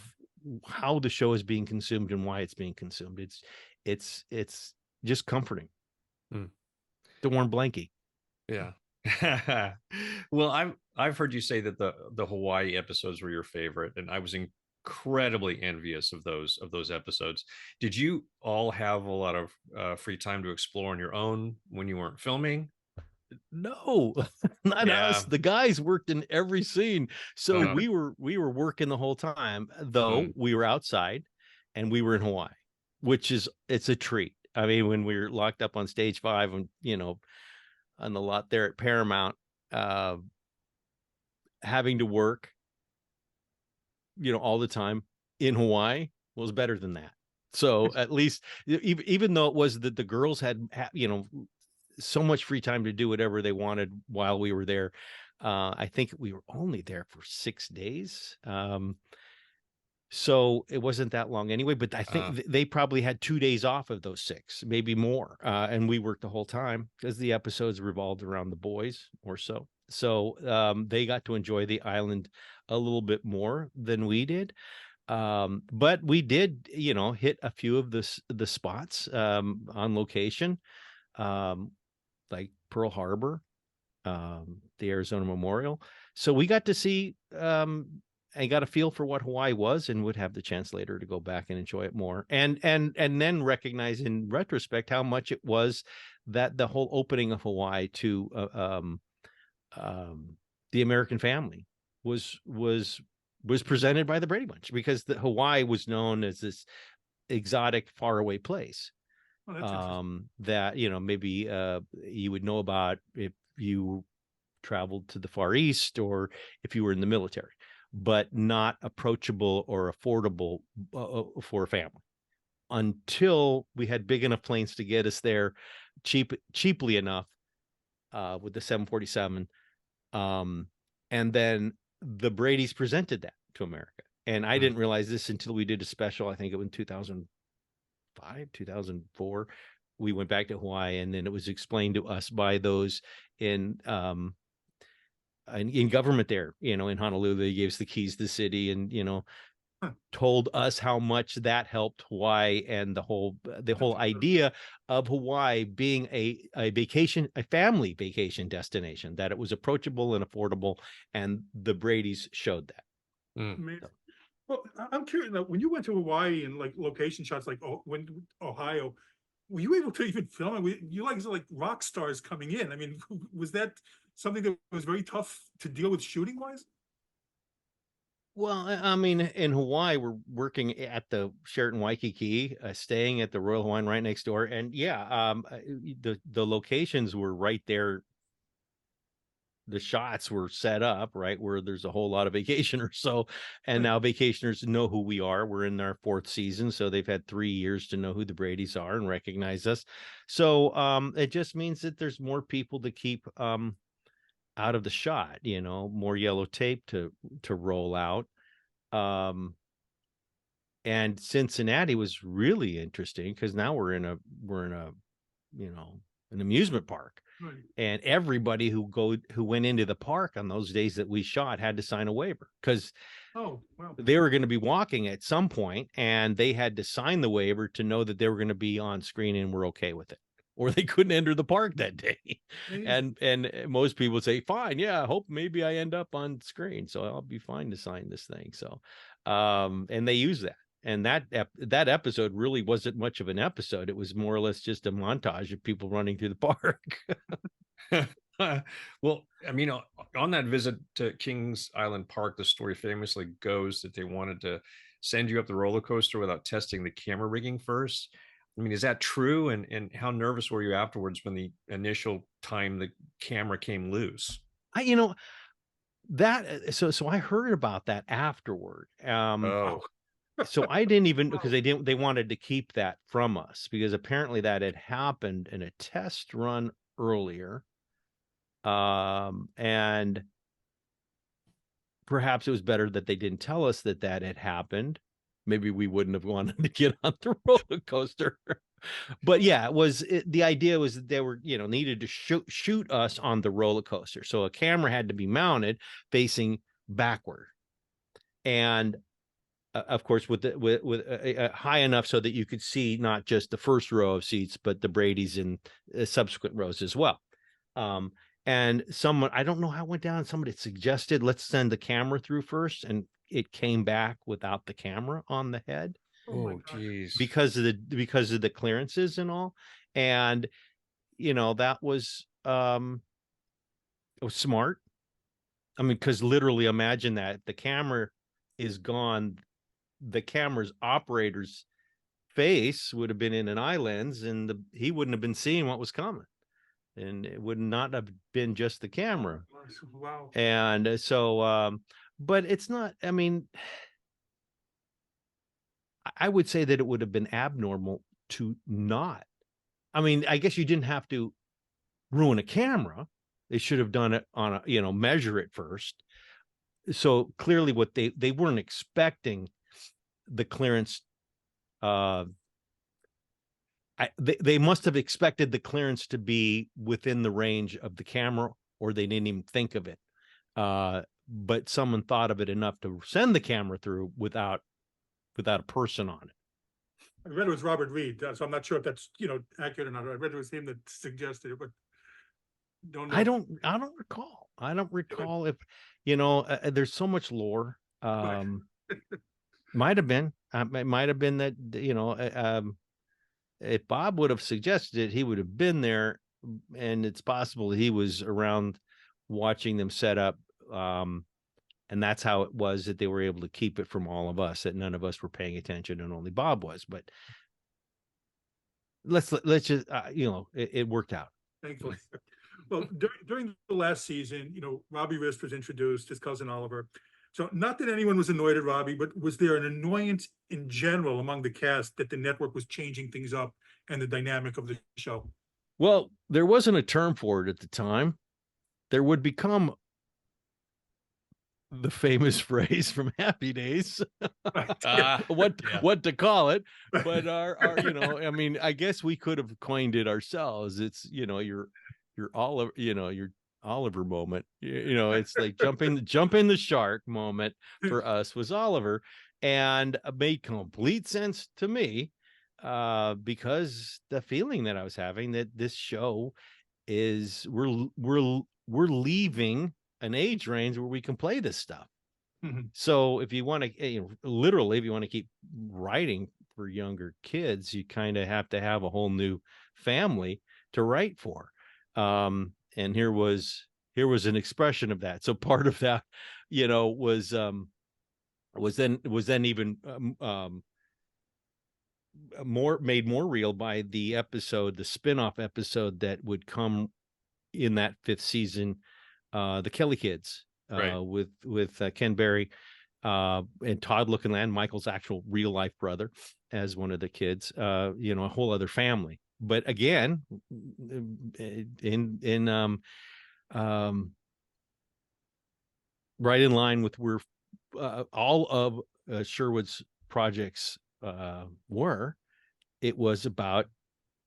how the show is being consumed and why it's being consumed. It's just comforting. The warm blankie. Yeah. Well, I've heard you say that the Hawaii episodes were your favorite, and I was incredibly envious of those episodes. Did you all have a lot of free time to explore on your own when you weren't filming? No, not us. The guys worked in every scene, so we were working the whole time. Though we were outside, and we were in Hawaii, which it's a treat. I mean, when we were locked up on stage 5 and, on the lot there at Paramount, having to work, all the time in Hawaii was better than that. So at least, even though it was that the girls had, so much free time to do whatever they wanted while we were there. I think we were only there for 6 days. So it wasn't that long anyway, but I think they probably had 2 days off of those 6, maybe more. And we worked the whole time because the episodes revolved around the boys or so. So they got to enjoy the island a little bit more than we did. But we did, hit a few of the spots on location, like Pearl Harbor, the Arizona Memorial. So we got to see and got a feel for what Hawaii was, and would have the chance later to go back and enjoy it more. And then recognize in retrospect how much it was that the whole opening of Hawaii to the American family was presented by the Brady Bunch, because the Hawaii was known as this exotic, faraway place. That, maybe you would know about if you traveled to the Far East or if you were in the military, but not approachable or affordable for a family, until we had big enough planes to get us there cheaply enough with the 747. And then the Bradys presented that to America. And I didn't realize this until we did a special, I think it was in 2005, 2004. We went back to Hawaii, and then it was explained to us by those in government there, in Honolulu. They gave us the keys to the city, and, told us how much that helped Hawaii and the whole idea of Hawaii being a family vacation destination, that it was approachable and affordable, and the Bradys showed that. Well, I'm curious, when you went to Hawaii and like location shots, like when Ohio, were you able to even film it? You like rock stars coming in. I mean, was that something that was very tough to deal with shooting wise? Well, I mean, in Hawaii, we're working at the Sheraton Waikiki, staying at the Royal Hawaiian right next door. And the locations were right there. The shots were set up right where there's a whole lot of vacationers. So, and now vacationers know who we are. We're in our 4th season, so they've had 3 years to know who the Bradys are and recognize us. So it just means that there's more people to keep out of the shot, more yellow tape to roll out. And Cincinnati was really interesting because now we're in a an amusement park. Right. And everybody who went into the park on those days that we shot had to sign a waiver, because Oh, wow. they were going to be walking at some point, and they had to sign the waiver to know that they were going to be on screen and were okay with it, or they couldn't enter the park that day. Amazing. And most people say, fine, yeah, I hope maybe I end up on screen, so I'll be fine to sign this thing. So and they use that. And that episode really wasn't much of an episode. It was more or less just a montage of people running through the park. Well, I mean, on that visit to Kings Island Park, the story famously goes that they wanted to send you up the roller coaster without testing the camera rigging first. I mean, is that true? And how nervous were you afterwards when the initial time the camera came loose? So I heard about that afterward. Oh, So I didn't even, because they wanted to keep that from us, because apparently that had happened in a test run earlier. And perhaps it was better that they didn't tell us that had happened. Maybe we wouldn't have wanted to get on the roller coaster. But yeah, the idea was that they were, needed to shoot us on the roller coaster. So a camera had to be mounted facing backward. And of course, with high enough so that you could see not just the first row of seats, but the Brady's and subsequent rows as well. And someone, I don't know how it went down, somebody suggested, let's send the camera through first, and it came back without the camera on the head. oh, geez. Because of the clearances and all. And that was it was smart. I mean, because literally imagine that the camera is gone, the camera's operator's face would have been in an eye lens, and he wouldn't have been seeing what was coming, and it would not have been just the camera. Wow. And so but it's not, I mean, I would say that it would have been abnormal to not. I mean, I guess you didn't have to ruin a camera. They should have done it on measure it first. So clearly what they weren't expecting the clearance. They must have expected the clearance to be within the range of the camera, or they didn't even think of it. But someone thought of it enough to send the camera through without a person on it. I read it was Robert Reed, so I'm not sure if that's accurate or not. I read it was him that suggested it, but don't know. I don't recall. I don't recall if there's so much lore. Might have been. It might have been that if Bob would have suggested it, he would have been there, and it's possible he was around watching them set up. And that's how it was that they were able to keep it from all of us, that none of us were paying attention and only Bob was. But let's just, it worked out. Thankfully. Well, during the last season, Robbie Rist was introduced, his cousin Oliver. So not that anyone was annoyed at Robbie, but was there an annoyance in general among the cast that the network was changing things up and the dynamic of the show? Well, there wasn't a term for it at the time. There would become the famous phrase from Happy Days, what to call it, but our I mean, I guess we could have coined it ourselves. It's your Oliver, your Oliver moment. It's like jumping the shark moment for us was Oliver, and it made complete sense to me, because the feeling that I was having that this show is we're leaving an age range where we can play this stuff. Mm-hmm. So if you want to, literally, if you want to keep writing for younger kids, you kind of have to have a whole new family to write for. And here was an expression of that. So part of that, was then even made more real by the spin-off episode that would come in that 5th season, the Kelly Kids, right, with Ken Berry and Todd Lookinland, Michael's actual real life brother, as one of the kids. A whole other family. But again, in right in line with where all of Sherwood's projects were, it was about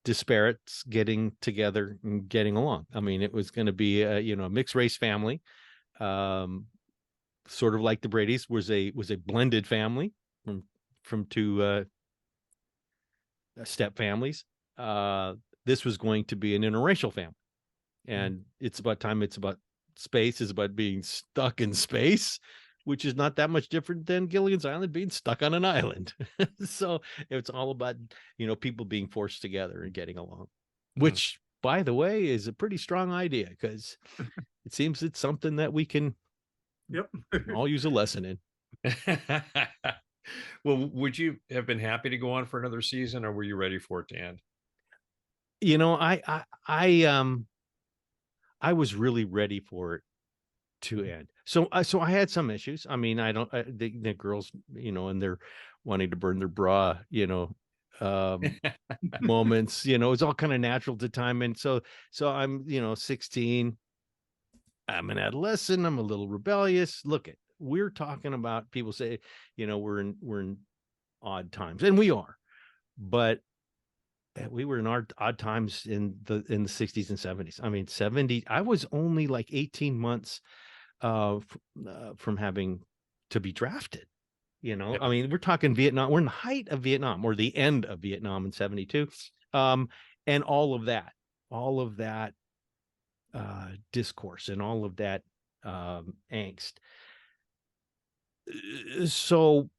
disparates getting together and getting along. I mean, it was going to be a, you know, a mixed race family, sort of like the Brady's was a blended family from two step families. This was going to be an interracial family, and it's about time. It's about space. It's about being stuck in space, which is not that much different than Gilligan's Island being stuck on an island. So it's all about, you know, people being forced together and getting along, which, by the way, is a pretty strong idea, because it seems it's something that we can all use a lesson in. Well, would you have been happy to go on for another season, or were you ready for it to end? You know, I was really ready for it to end. So I had some issues. I mean, the girls, you know, and they're wanting to burn their bra, you know, moments, you know, it's all kind of natural to time. And so I'm, you know, 16, I'm an adolescent, I'm a little rebellious. We're talking about, people say, you know, we're in odd times, and we are, but we were in our odd times in the 60s and 70s. I mean, 70, I was only like 18 months from having to be drafted, you know. I mean, we're talking Vietnam, we're in the height of Vietnam, or the end of Vietnam in 72. And all of that discourse and all of that angst. So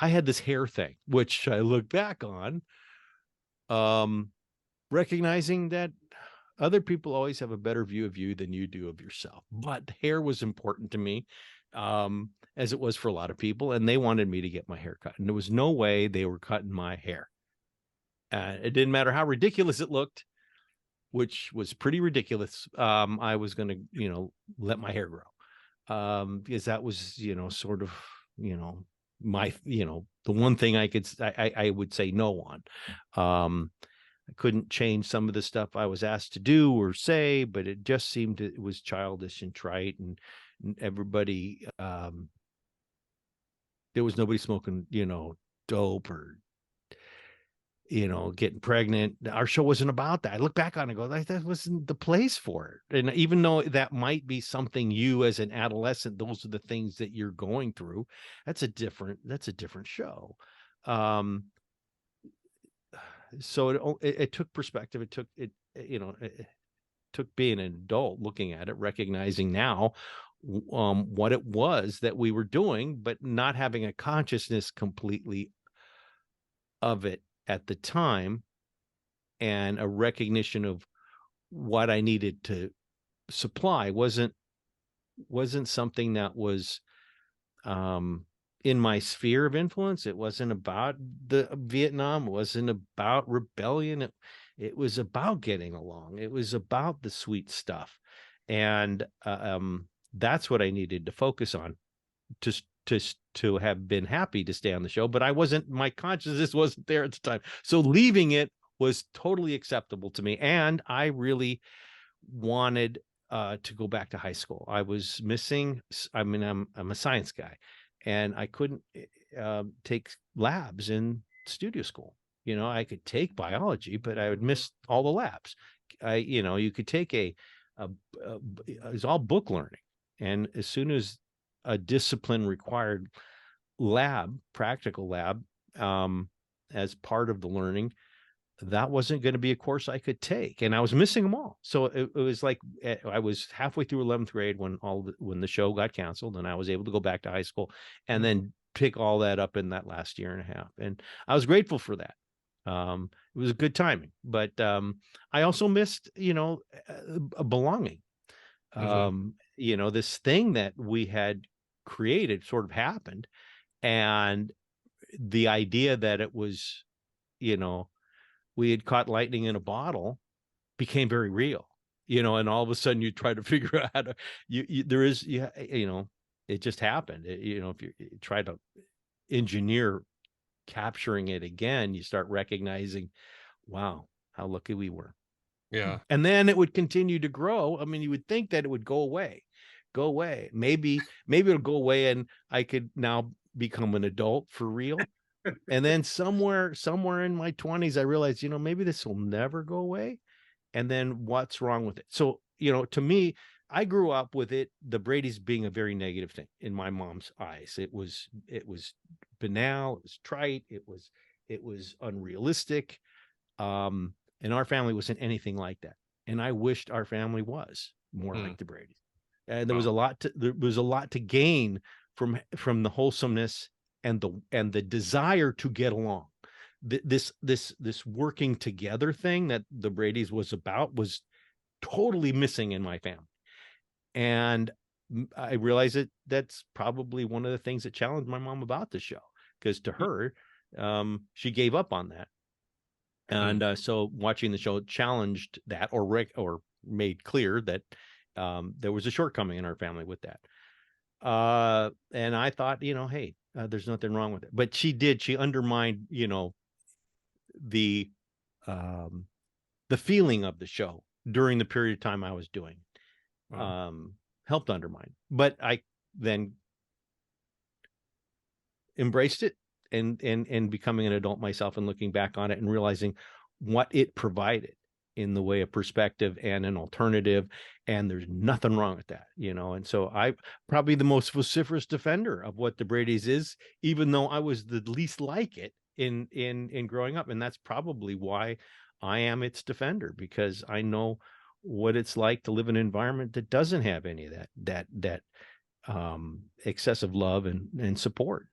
I had this hair thing, which I look back on, recognizing that other people always have a better view of you than you do of yourself. But hair was important to me, as it was for a lot of people, and they wanted me to get my hair cut. And there was no way they were cutting my hair. It didn't matter how ridiculous it looked, which was pretty ridiculous. I was going to, you know, let my hair grow, because that was, you know, sort of, you know, my, you know, the one thing I would say no on. I couldn't change some of the stuff I was asked to do or say, but it just seemed it was childish and trite, and everybody, there was nobody smoking, you know, dope or, you know, getting pregnant. Our show wasn't about that. I look back on it and go, that wasn't the place for it. And even though that might be something you as an adolescent, those are the things that you're going through, that's a different show. So it took perspective. It took took being an adult, looking at it, recognizing now what it was that we were doing, but not having a consciousness completely of it at the time, and a recognition of what I needed to supply wasn't something that was in my sphere of influence. It wasn't about the Vietnam. It wasn't about rebellion. It was about getting along. It was about the sweet stuff. And that's what I needed to focus on to have been happy to stay on the show. But my consciousness wasn't there at the time. So leaving it was totally acceptable to me. And I really wanted to go back to high school. I was missing, I mean, I'm a science guy, and I couldn't take labs in studio school. You know, I could take biology, but I would miss all the labs. You could take it was all book learning. And as soon as a discipline required practical lab, as part of the learning, that wasn't going to be a course I could take, and I was missing them all. So it was like I was halfway through 11th grade when the show got canceled, and I was able to go back to high school and then pick all that up in that last year and a half. And I was grateful for that. It was a good timing, but I also missed, a belonging. This thing that we had created sort of happened, and the idea that it was, we had caught lightning in a bottle became very real, and all of a sudden you try to figure out how to, it just happened. If you try to engineer capturing it again, you start recognizing, wow, how lucky we were. Yeah. And then it would continue to grow. I mean, you would think that it would go away. Maybe it'll go away and I could now become an adult for real. And then somewhere in my 20s, I realized, maybe this will never go away. And then what's wrong with it? So, to me, I grew up with the Brady's being a very negative thing in my mom's eyes. It was banal, it was trite, it was unrealistic. And our family wasn't anything like that. And I wished our family was more like the Brady's. And there was Wow. a lot to gain from the wholesomeness and the desire to get along. This working together thing that the Brady's was about was totally missing in my family. And I realized that's probably one of the things that challenged my mom about the show, because to her, she gave up on that. And so watching the show challenged that, or made clear that there was a shortcoming in our family with that. And I thought, hey, there's nothing wrong with it. But she undermined, the feeling of the show during the period of time I was doing. Wow. Helped undermine. But I then embraced it and becoming an adult myself and looking back on it and realizing what it provided in the way of perspective and an alternative, and there's nothing wrong with that, and so I probably the most vociferous defender of what the Brady's is, even though I was the least like it in growing up. And that's probably why I am its defender, because I know what it's like to live in an environment that doesn't have any of that excessive love and support.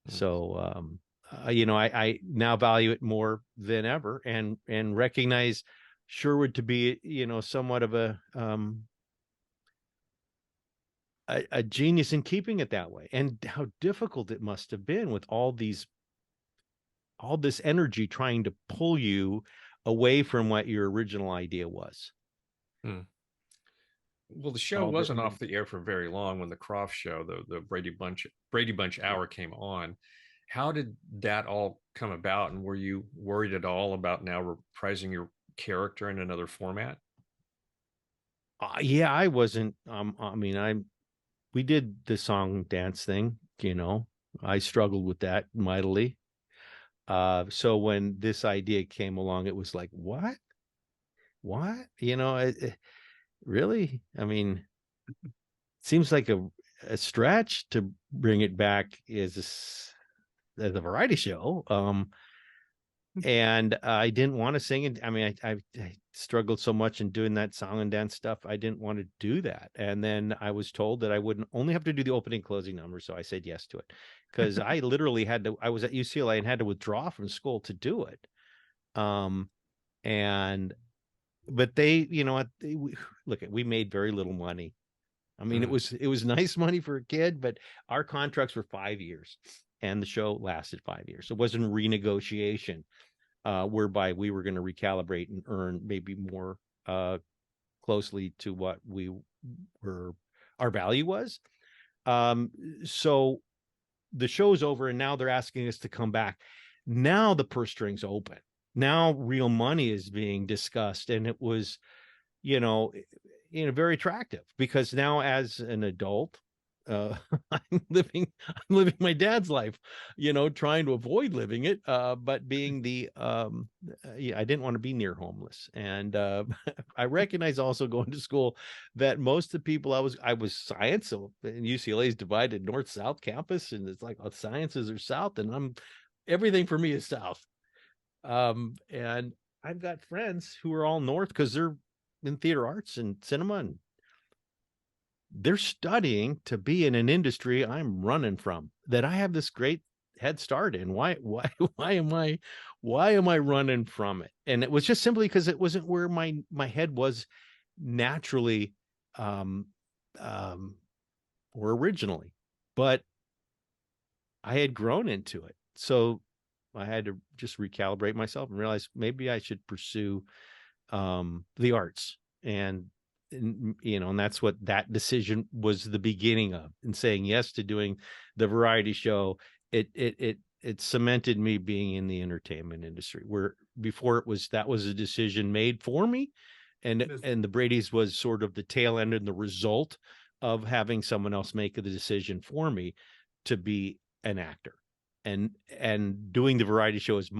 So, I now value it more than ever, and recognize Sherwood to be, somewhat of a genius in keeping it that way, and how difficult it must have been with all this energy trying to pull you away from what your original idea was. Well, the show All wasn't the off the air for very long when the Croft show, the Brady Bunch hour came on. How did that all come about? And were you worried at all about now reprising your character in another format? Yeah, I wasn't. We did the song dance thing. I struggled with that mightily. So when this idea came along, it was like, what? Really? I mean, it seems like a stretch to bring it back as a variety show. And I didn't want to sing it. I mean, I struggled so much in doing that song and dance stuff. I didn't want to do that. And then I was told that I wouldn't only have to do the opening closing number. So I said yes to it, because I literally I was at UCLA and had to withdraw from school to do it. But they, we made very little money. I mean, it was nice money for a kid, but our contracts were 5 years and the show lasted 5 years. So it wasn't a renegotiation, whereby we were going to recalibrate and earn maybe more closely to what our value was. So the show's over, and now they're asking us to come back. Now the purse strings open. Now real money is being discussed, and it was, very attractive, because now as an adult, I'm living my dad's life, trying to avoid living it, but being I didn't want to be near homeless. And I recognize also going to school that most of the people I was science, so UCLA is divided north-south campus, and it's like, sciences are south, and everything for me is south. And I've got friends who are all north because they're in theater arts and cinema, and they're studying to be in an industry I'm running from, that I have this great head start in. Why am I running from it? And it was just simply because it wasn't where my head was naturally, or originally, but I had grown into it. So I had to just recalibrate myself and realize maybe I should pursue the arts. And that's what that decision was the beginning of. And saying yes to doing the variety show, it cemented me being in the entertainment industry, where before that was a decision made for me. And the Brady's was sort of the tail end and the result of having someone else make the decision for me to be an actor. and doing the variety show is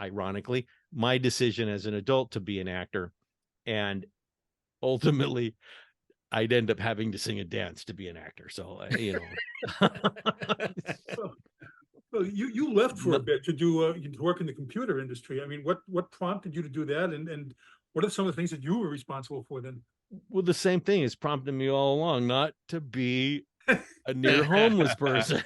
ironically, my decision as an adult to be an actor. And ultimately, I'd end up having to sing and dance to be an actor. So, Well, you left for a bit to do to work in the computer industry. I mean, what prompted you to do that, and what are some of the things that you were responsible for then? well, the same thing has prompted me all along not to be a near homeless person.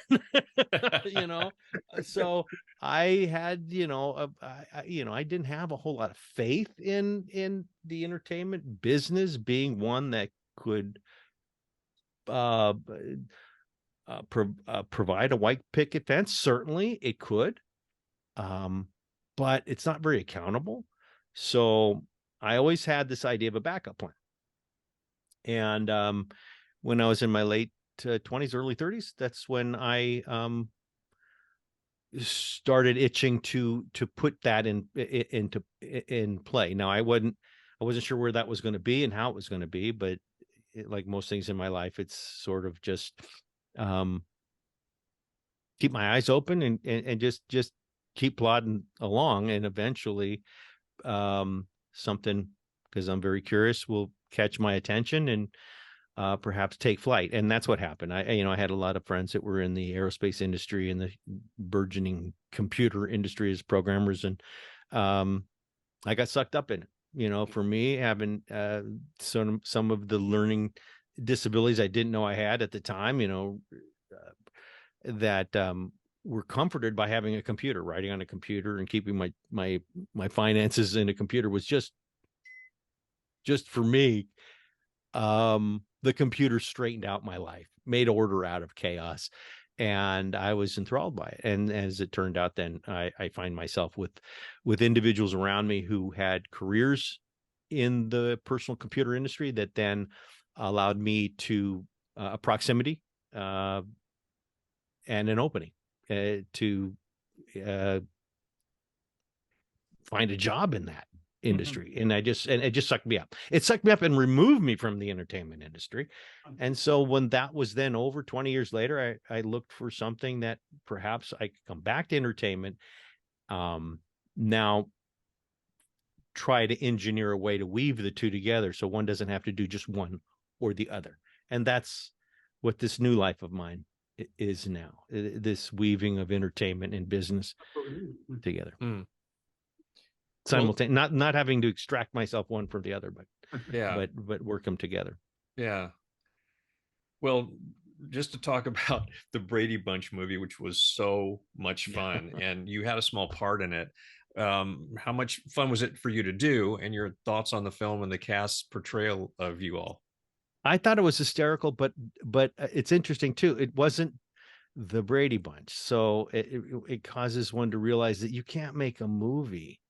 So I had, I didn't have a whole lot of faith in the entertainment business being one that could uh, provide a white picket fence. Certainly it could, but it's not very accountable. So I always had this idea of a backup plan. And when I was in my late 20s, early 30s, that's when I started itching to put that in play. Now I wasn't sure where that was going to be and how it was going to be, but like most things in my life, it's sort of just keep my eyes open and just keep plodding along, and eventually something, because I'm very curious, will catch my attention and perhaps take flight. And that's what happened. I had a lot of friends that were in the aerospace industry and the burgeoning computer industry as programmers, and I got sucked up in it. For me, having some of the learning disabilities I didn't know I had at the time, that were comforted by having a computer, writing on a computer and keeping my finances in a computer was just for me. The computer straightened out my life, made order out of chaos, and I was enthralled by it. And as it turned out, then I find myself with individuals around me who had careers in the personal computer industry that then allowed me to a proximity and an opening to find a job in that industry. And it just sucked me up. It sucked me up and removed me from the entertainment industry. And so when that was then over 20 years later, I looked for something that perhaps I could come back to entertainment. Now try to engineer a way to weave the two together so one doesn't have to do just one or the other. And that's what this new life of mine is now, this weaving of entertainment and business together. Simultaneously, not having to extract myself one from the other, but work them together. Yeah. Well, just to talk about the Brady Bunch movie, which was so much fun, and you had a small part in it. How much fun was it for you to do, and your thoughts on the film and the cast's portrayal of you all? I thought it was hysterical, but it's interesting too. It wasn't the Brady Bunch, so it causes one to realize that you can't make a movie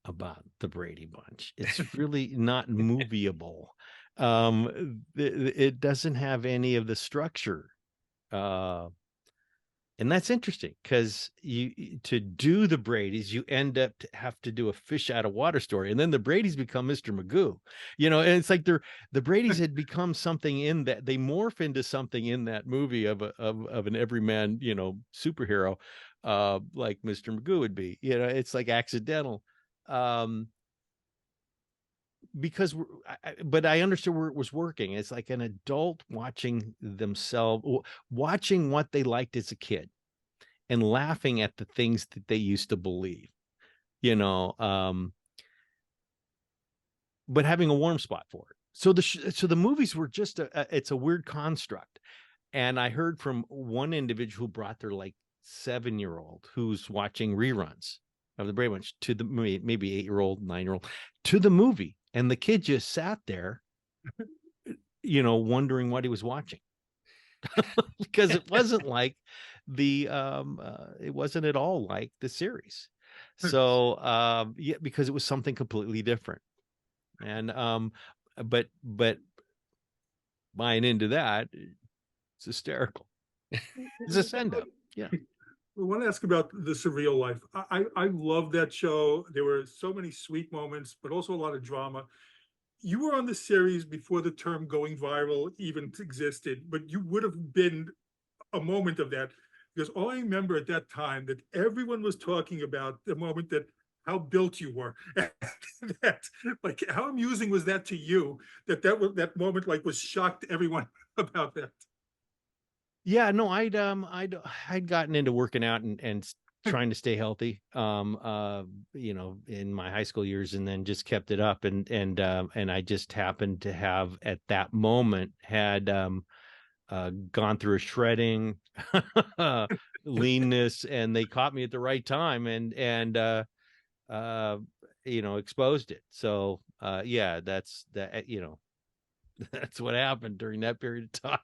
about the Brady Bunch. It's really not movieable. It doesn't have any of the structure. And that's interesting because to do the Bradys, you end up to have to do a fish out of water story. And then the Bradys become Mr. Magoo, and it's like the Bradys had become something in that they morph into something in that movie of an everyman, superhero, like Mr. Magoo would be, it's like accidental. Because but I understood where it was working. It's like an adult watching themselves, watching what they liked as a kid and laughing at the things that they used to believe, but having a warm spot for it. So the movies were just it's a weird construct. And I heard from one individual who brought their 7-year-old who's watching reruns of the Brady Bunch to the movie, maybe 8-year-old, 9-year-old, to the movie. And the kid just sat there, wondering what he was watching because it wasn't like it wasn't at all like the series. So, because it was something completely different. And, but buying into that, it's hysterical. It's a send up. Yeah. I want to ask about The Surreal Life. I love that show. There were so many sweet moments, but also a lot of drama. You were on the series before the term going viral even existed, but you would have been a moment of that. because all I remember at that time that everyone was talking about the moment that how built you were. That, like, how amusing was that to you that moment like was shocked everyone about that? Yeah, no, I'd gotten into working out and trying to stay healthy, in my high school years, and then just kept it up, and I just happened to have at that moment had gone through a shredding leanness, and they caught me at the right time, uh exposed it. So yeah, that's that, that's what happened during that period of time.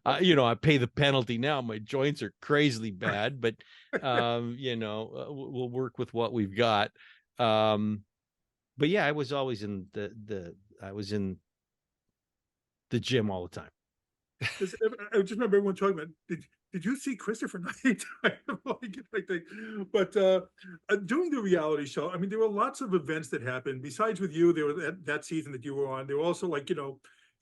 I pay the penalty now. My joints are crazily bad, but we'll work with what we've got. But yeah, I was always in I was in the gym all the time. I just remember everyone talking about, did you see Christopher Knight? But doing the reality show, I mean, there were lots of events that happened. Besides with you, there was that season that you were on. There were also, like,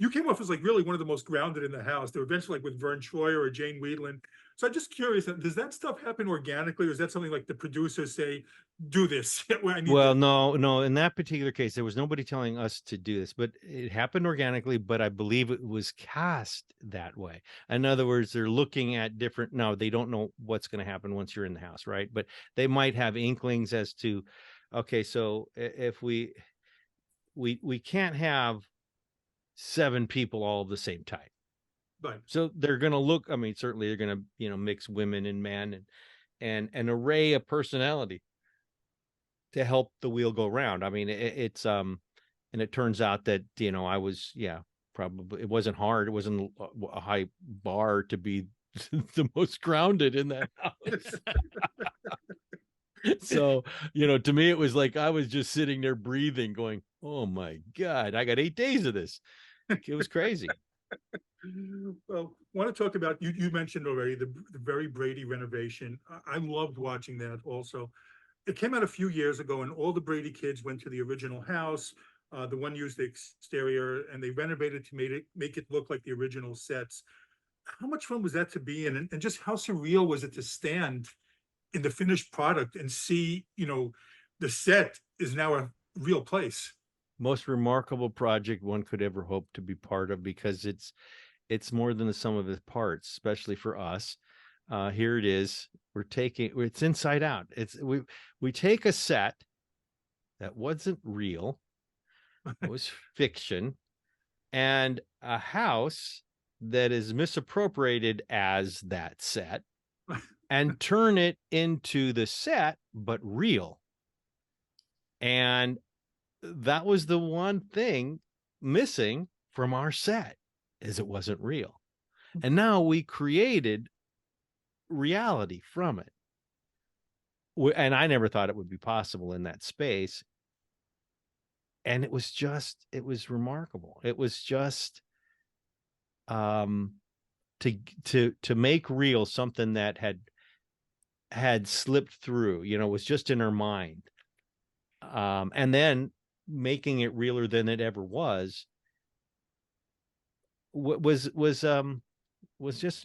you came off as like really one of the most grounded in the house. There were events like with Vern Troyer or Jane Wheatland. So I'm just curious, does that stuff happen organically, or is that something like the producers say, do this? I need Well, this. no. In that particular case, there was nobody telling us to do this, but it happened organically. But I believe it was cast that way. In other words, they're looking at different. No, they don't know what's going to happen once you're in the house, right? But they might have inklings as to, okay, so if we can't have 7 people all of the same type. But So they're going to look. I mean, certainly they're going to mix women and men and an array of personality to help the wheel go round. I mean, it's and it turns out that I was probably it wasn't hard. It wasn't a high bar to be the most grounded in that house. So to me it was like I was just sitting there breathing, going, "Oh my God, I got 8 days of this." It was crazy. Well, want to talk about you mentioned already the very Brady renovation. I loved watching that also. It came out a few years ago, and all the Brady kids went to the original house. The one used the exterior, and they renovated to make it look like the original sets. How much fun was that to be in, and just how surreal was it to stand in the finished product and see, the set is now a real place. Most remarkable project one could ever hope to be part of, because it's more than the sum of its parts, especially for us. Here it is. It's inside out. We take a set that wasn't real, it was fiction, and a house that is misappropriated as that set, and turn it into the set, but real. And that was the one thing missing from our set, is it wasn't real. And now we created reality from it. And I never thought it would be possible in that space. And it was remarkable. It was just to make real something that had slipped through, was just in our mind. And then making it realer than it ever was just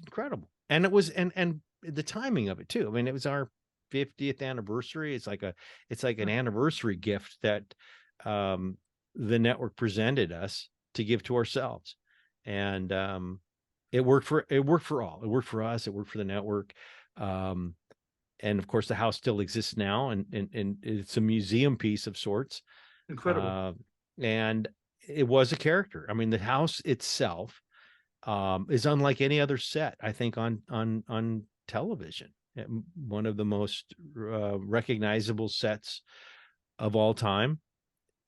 incredible. And it was, and the timing of it too. I mean, it was our 50th anniversary. It's like an anniversary gift that the network presented us to give to ourselves. And it worked for all. It worked for us. It worked for the network. And of course the house still exists now, and it's a museum piece of sorts. Incredible. And it was a character. I mean, the house itself is unlike any other set, I think, on television. One of the most recognizable sets of all time.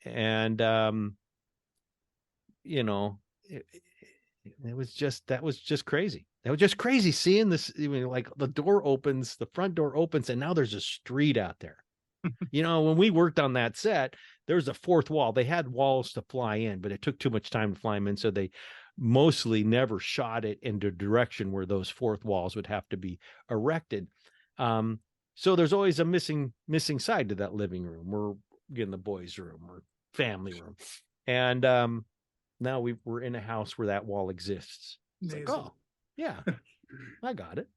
And that was just crazy. That was just crazy seeing this. I mean, like the front door opens, and now there's a street out there. When we worked on that set, there was a fourth wall. They had walls to fly in, but it took too much time to fly them in. So they mostly never shot it into a direction where those fourth walls would have to be erected. So there's always a missing side to that living room, or in the boys' room, or family room. And now we're in a house where that wall exists. It's like, oh, yeah, I got it.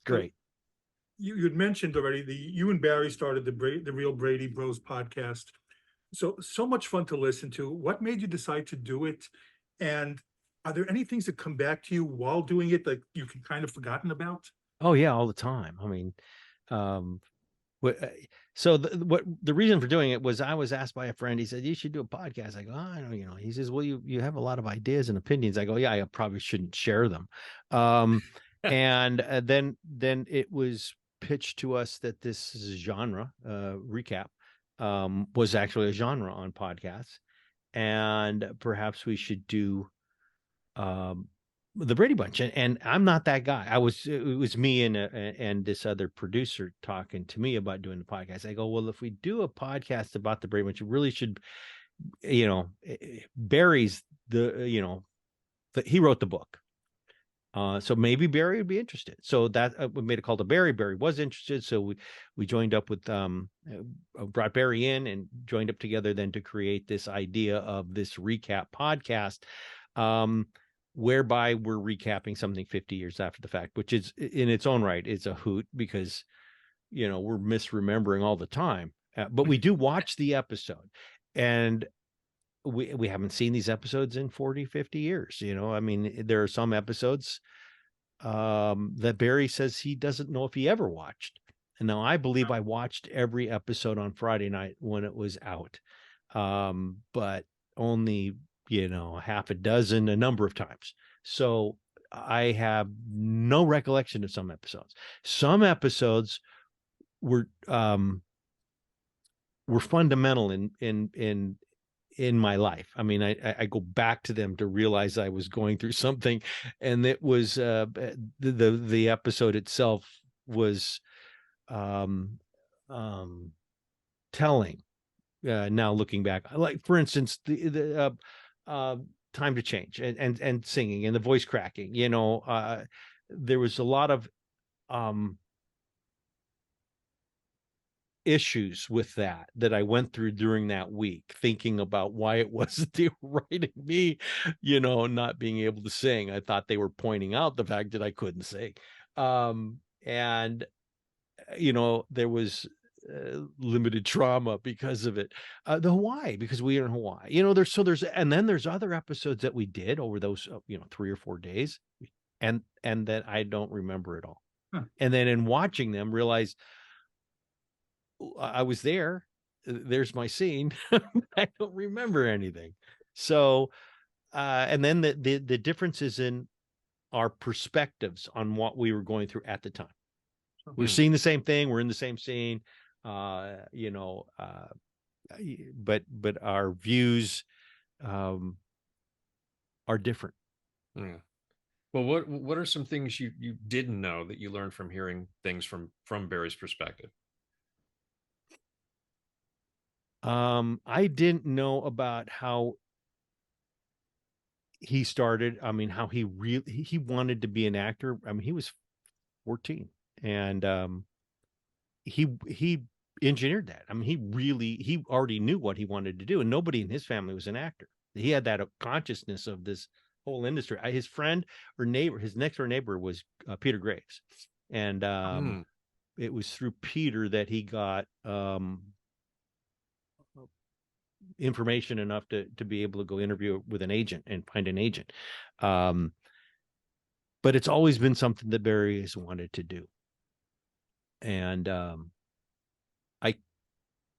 Great. You had mentioned already you and Barry started the Real Brady Bros podcast. So much fun to listen to. What made you decide to do it? And are there any things that come back to you while doing it that you can kind of forgotten about? Oh yeah, all the time. I mean, um, so what the reason for doing it was I was asked by a friend. He said you should do a podcast. I go, oh, I don't, you know. He says, well, you have a lot of ideas and opinions. I go, yeah, I probably shouldn't share them. And then it was pitched to us that this genre recap was actually a genre on podcasts, and perhaps we should do the Brady Bunch. And I'm not that guy. It was me and this other producer talking to me about doing the podcast. I go, well, if we do a podcast about the Brady Bunch, you really should, Barry's he wrote the book. So maybe Barry would be interested. So that we made a call to Barry. Barry was interested. So we joined up with, brought Barry in and joined up together then to create this idea of this recap podcast, whereby we're recapping something 50 years after the fact, which is in its own right, it's a hoot because, we're misremembering all the time, but we do watch the episode, and we haven't seen these episodes in 40, 50 years. I mean, there are some episodes that Barry says he doesn't know if he ever watched. And now I believe I watched every episode on Friday night when it was out. But only, half a dozen, a number of times. So I have no recollection of some episodes. Some episodes were fundamental in my life. I mean, I go back to them to realize I was going through something, and it was the episode itself was telling. Now looking back, like for instance, the Time to Change and singing and the voice cracking. There was a lot of issues with that I went through during that week, thinking about why it was that they were writing me, not being able to sing. I thought they were pointing out the fact that I couldn't sing. And there was limited trauma because of it. The Hawaii, because we are in Hawaii, and then there's other episodes that we did over those 3 or 4 days, and that I don't remember at all. And then in watching them realize I was there, there's my scene. I don't remember anything. So and then the differences in our perspectives on what we were going through at the time. We're seeing the same thing, we're in the same scene, but our views are different. Yeah. Well, what are some things you didn't know that you learned from hearing things from Barry's perspective? I didn't know about how he started. I mean, how he wanted to be an actor. I mean, he was 14, and he engineered that. I mean, he already knew what he wanted to do, and nobody in his family was an actor. He had that consciousness of this whole industry. His friend or neighbor, his next door neighbor, was Peter Graves, and it was through Peter that he got information enough to be able to go interview with an agent and find an agent. But it's always been something that Barry has wanted to do. And I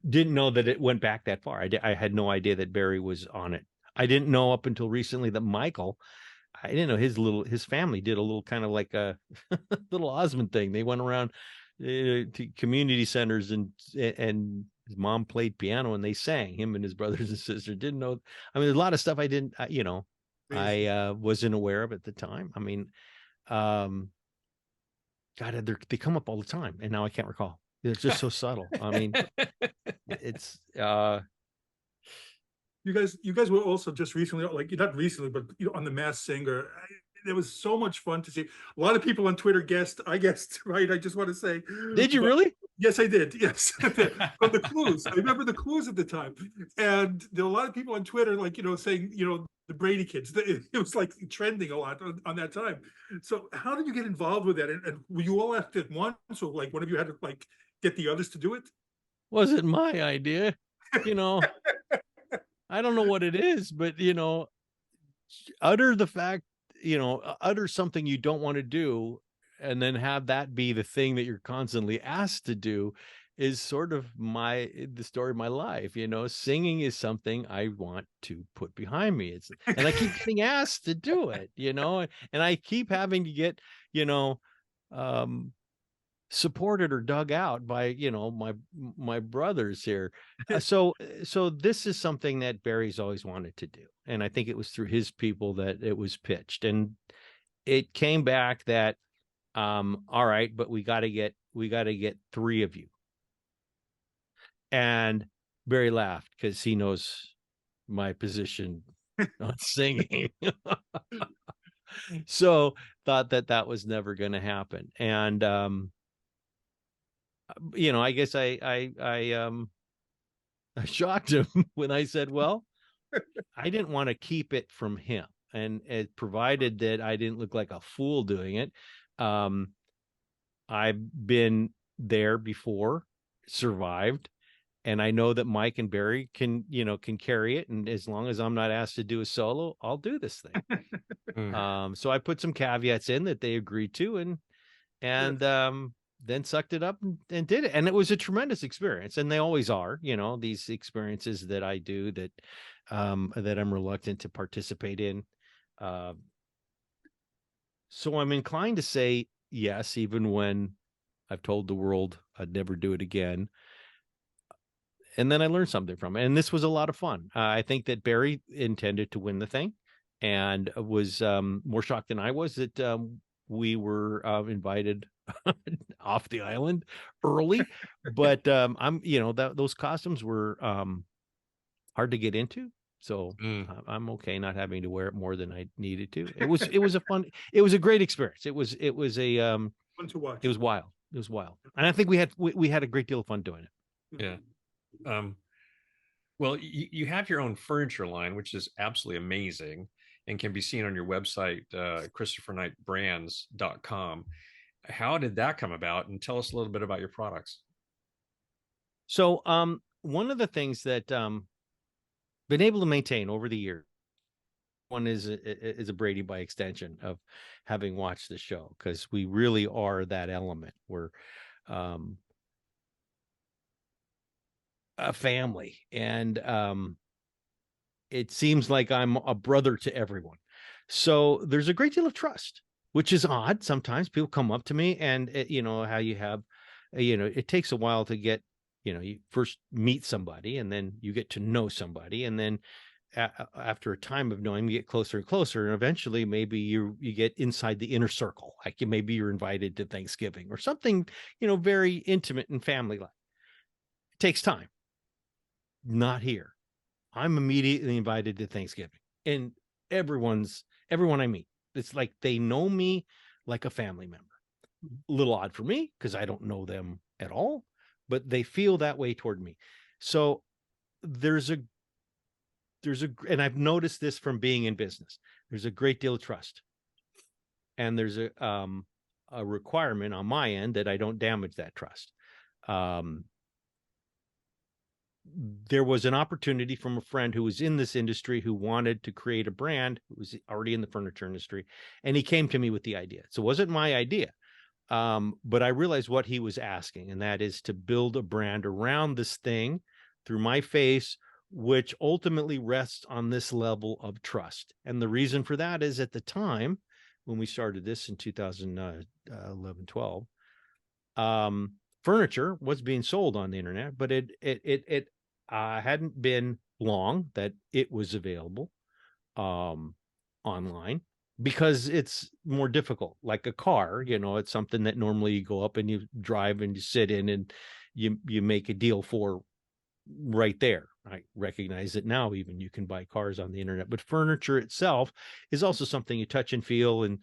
didn't know that it went back that far. I had no idea that Barry was on it. I didn't know up until recently that Michael, I didn't know his family did a little kind of like a little Osmond thing. They went around to community centers and his mom played piano and they sang, him and his brothers and sisters. Didn't know. I mean, there's a lot of stuff I didn't, I wasn't aware of at the time. I mean, God, they come up all the time, and now I can't recall. It's just so subtle. I mean, it's you guys were also just recently, like not recently, but on The Masked Singer. It was so much fun to see. A lot of people on Twitter guessed. I guessed right. I just want to say. Did you really? Yes, I did. Yes. From the clues. I remember the clues at the time. And there were a lot of people on Twitter, like, saying, the Brady kids. It was like trending a lot on that time. So how did you get involved with that? And were you all asked at once? So like one of you had to like get the others to do it? Wasn't my idea. You know, I don't know what it is, but utter the fact, utter something you don't want to do and then have that be the thing that you're constantly asked to do is sort of the story of my life. Singing is something I want to put behind me. And I keep getting asked to do it, and I keep having to get, um, supported or dug out by my brothers here. So this is something that Barry's always wanted to do, and I think it was through his people that it was pitched, and it came back that all right, but we got to get 3 of you. And Barry laughed because he knows my position on singing. So thought that was never going to happen. And I guess I shocked him when I said, well, I didn't want to keep it from him. And it provided that I didn't look like a fool doing it. I've been there before, survived. And I know that Mike and Barry can carry it. And as long as I'm not asked to do a solo, I'll do this thing. So I put some caveats in that they agreed to, and then sucked it up and did it. And it was a tremendous experience. And they always are, these experiences that I do that I'm reluctant to participate in. So I'm inclined to say yes, even when I've told the world I'd never do it again. And then I learned something from it. And this was a lot of fun. I think that Barry intended to win the thing and was more shocked than I was that we were invited off the island early. But those costumes were hard to get into. So I'm okay not having to wear it more than I needed to. It was a great experience. It was Fun to watch. It was wild. And I think we had a great deal of fun doing it. Yeah. Well, you have your own furniture line, which is absolutely amazing and can be seen on your website, ChristopherKnightBrands.com. How did that come about? And tell us a little bit about your products. So one of the things that been able to maintain over the years, one is a Brady by extension of having watched the show, because we really are that element. We're a family, and it seems like I'm a brother to everyone. So there's a great deal of trust, which is odd. Sometimes people come up to me and how you have, it takes a while to get, you first meet somebody and then you get to know somebody. And then after a time of knowing, you get closer and closer. And eventually maybe you get inside the inner circle. Like maybe you're invited to Thanksgiving or something, very intimate and family-like. It takes time. Not here. I'm immediately invited to Thanksgiving, and everyone I meet, it's like they know me like a family member. A little odd for me because I don't know them at all, but they feel that way toward me. So there's a, and I've noticed this from being in business. There's a great deal of trust, and there's a requirement on my end that I don't damage that trust. There was an opportunity from a friend who was in this industry who wanted to create a brand, who was already in the furniture industry. And he came to me with the idea. So it wasn't my idea. But I realized what he was asking, and that is to build a brand around this thing through my face, which ultimately rests on this level of trust. And the reason for that is at the time when we started this in 2011, 12, furniture was being sold on the internet, but it hadn't been long that it was available online, because it's more difficult. Like a car, it's something that normally you go up and you drive and you sit in and you make a deal for right there. I recognize it now. Even you can buy cars on the internet, but furniture itself is also something you touch and feel, and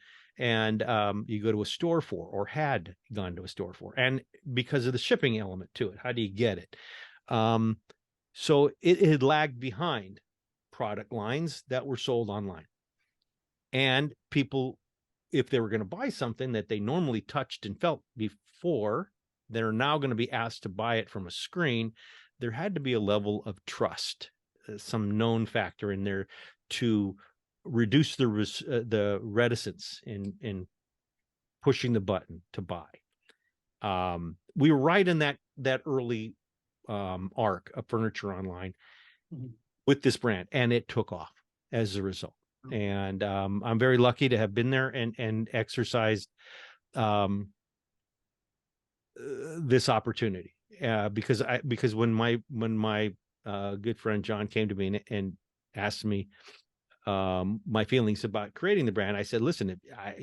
you go to a store for, or had gone to a store for, and because of the shipping element to it, how do you get it? So it had lagged behind product lines that were sold online, and people, if they were going to buy something that they normally touched and felt before, they're now going to be asked to buy it from a screen. There had to be a level of trust, some known factor in there to reduce the reticence in pushing the button to buy. We were right in that early arc of furniture online with this brand, and it took off as a result. And I'm very lucky to have been there and exercised this opportunity, because when my good friend John came to me and asked me my feelings about creating the brand, I said, listen, I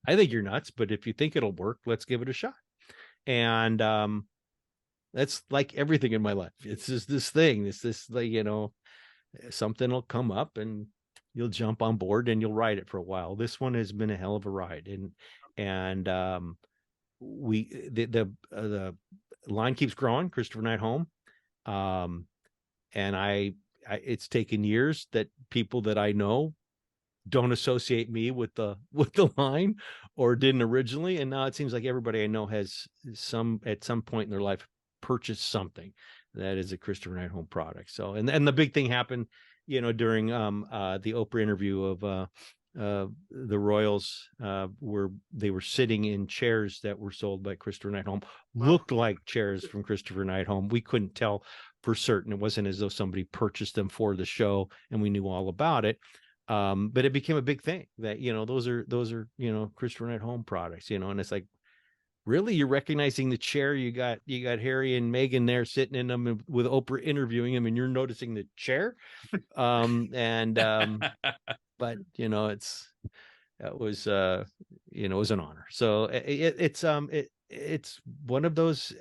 think you're nuts, but if you think it'll work, let's give it a shot. And that's like everything in my life. It's just this thing, something will come up and you'll jump on board and you'll ride it for a while. This one has been a hell of a ride, and the line keeps growing, Christopher Knight Home. And I it's taken years that people that I know don't associate me with the line, or didn't originally, and now it seems like everybody I know has at some point in their life purchased something that is a Christopher Knight Home product. So, and the big thing happened, during the Oprah interview of the Royals, where they were sitting in chairs that were sold by Christopher Knight Home, looked like chairs from Christopher Knight Home. We couldn't tell for certain. It wasn't as though somebody purchased them for the show and we knew all about it. But it became a big thing that, those are, Christopher Knight Home products, and it's like, really, you're recognizing the chair? You got Harry and Meghan there sitting in them with Oprah interviewing him, and you're noticing the chair. But it was an honor. So it's one of those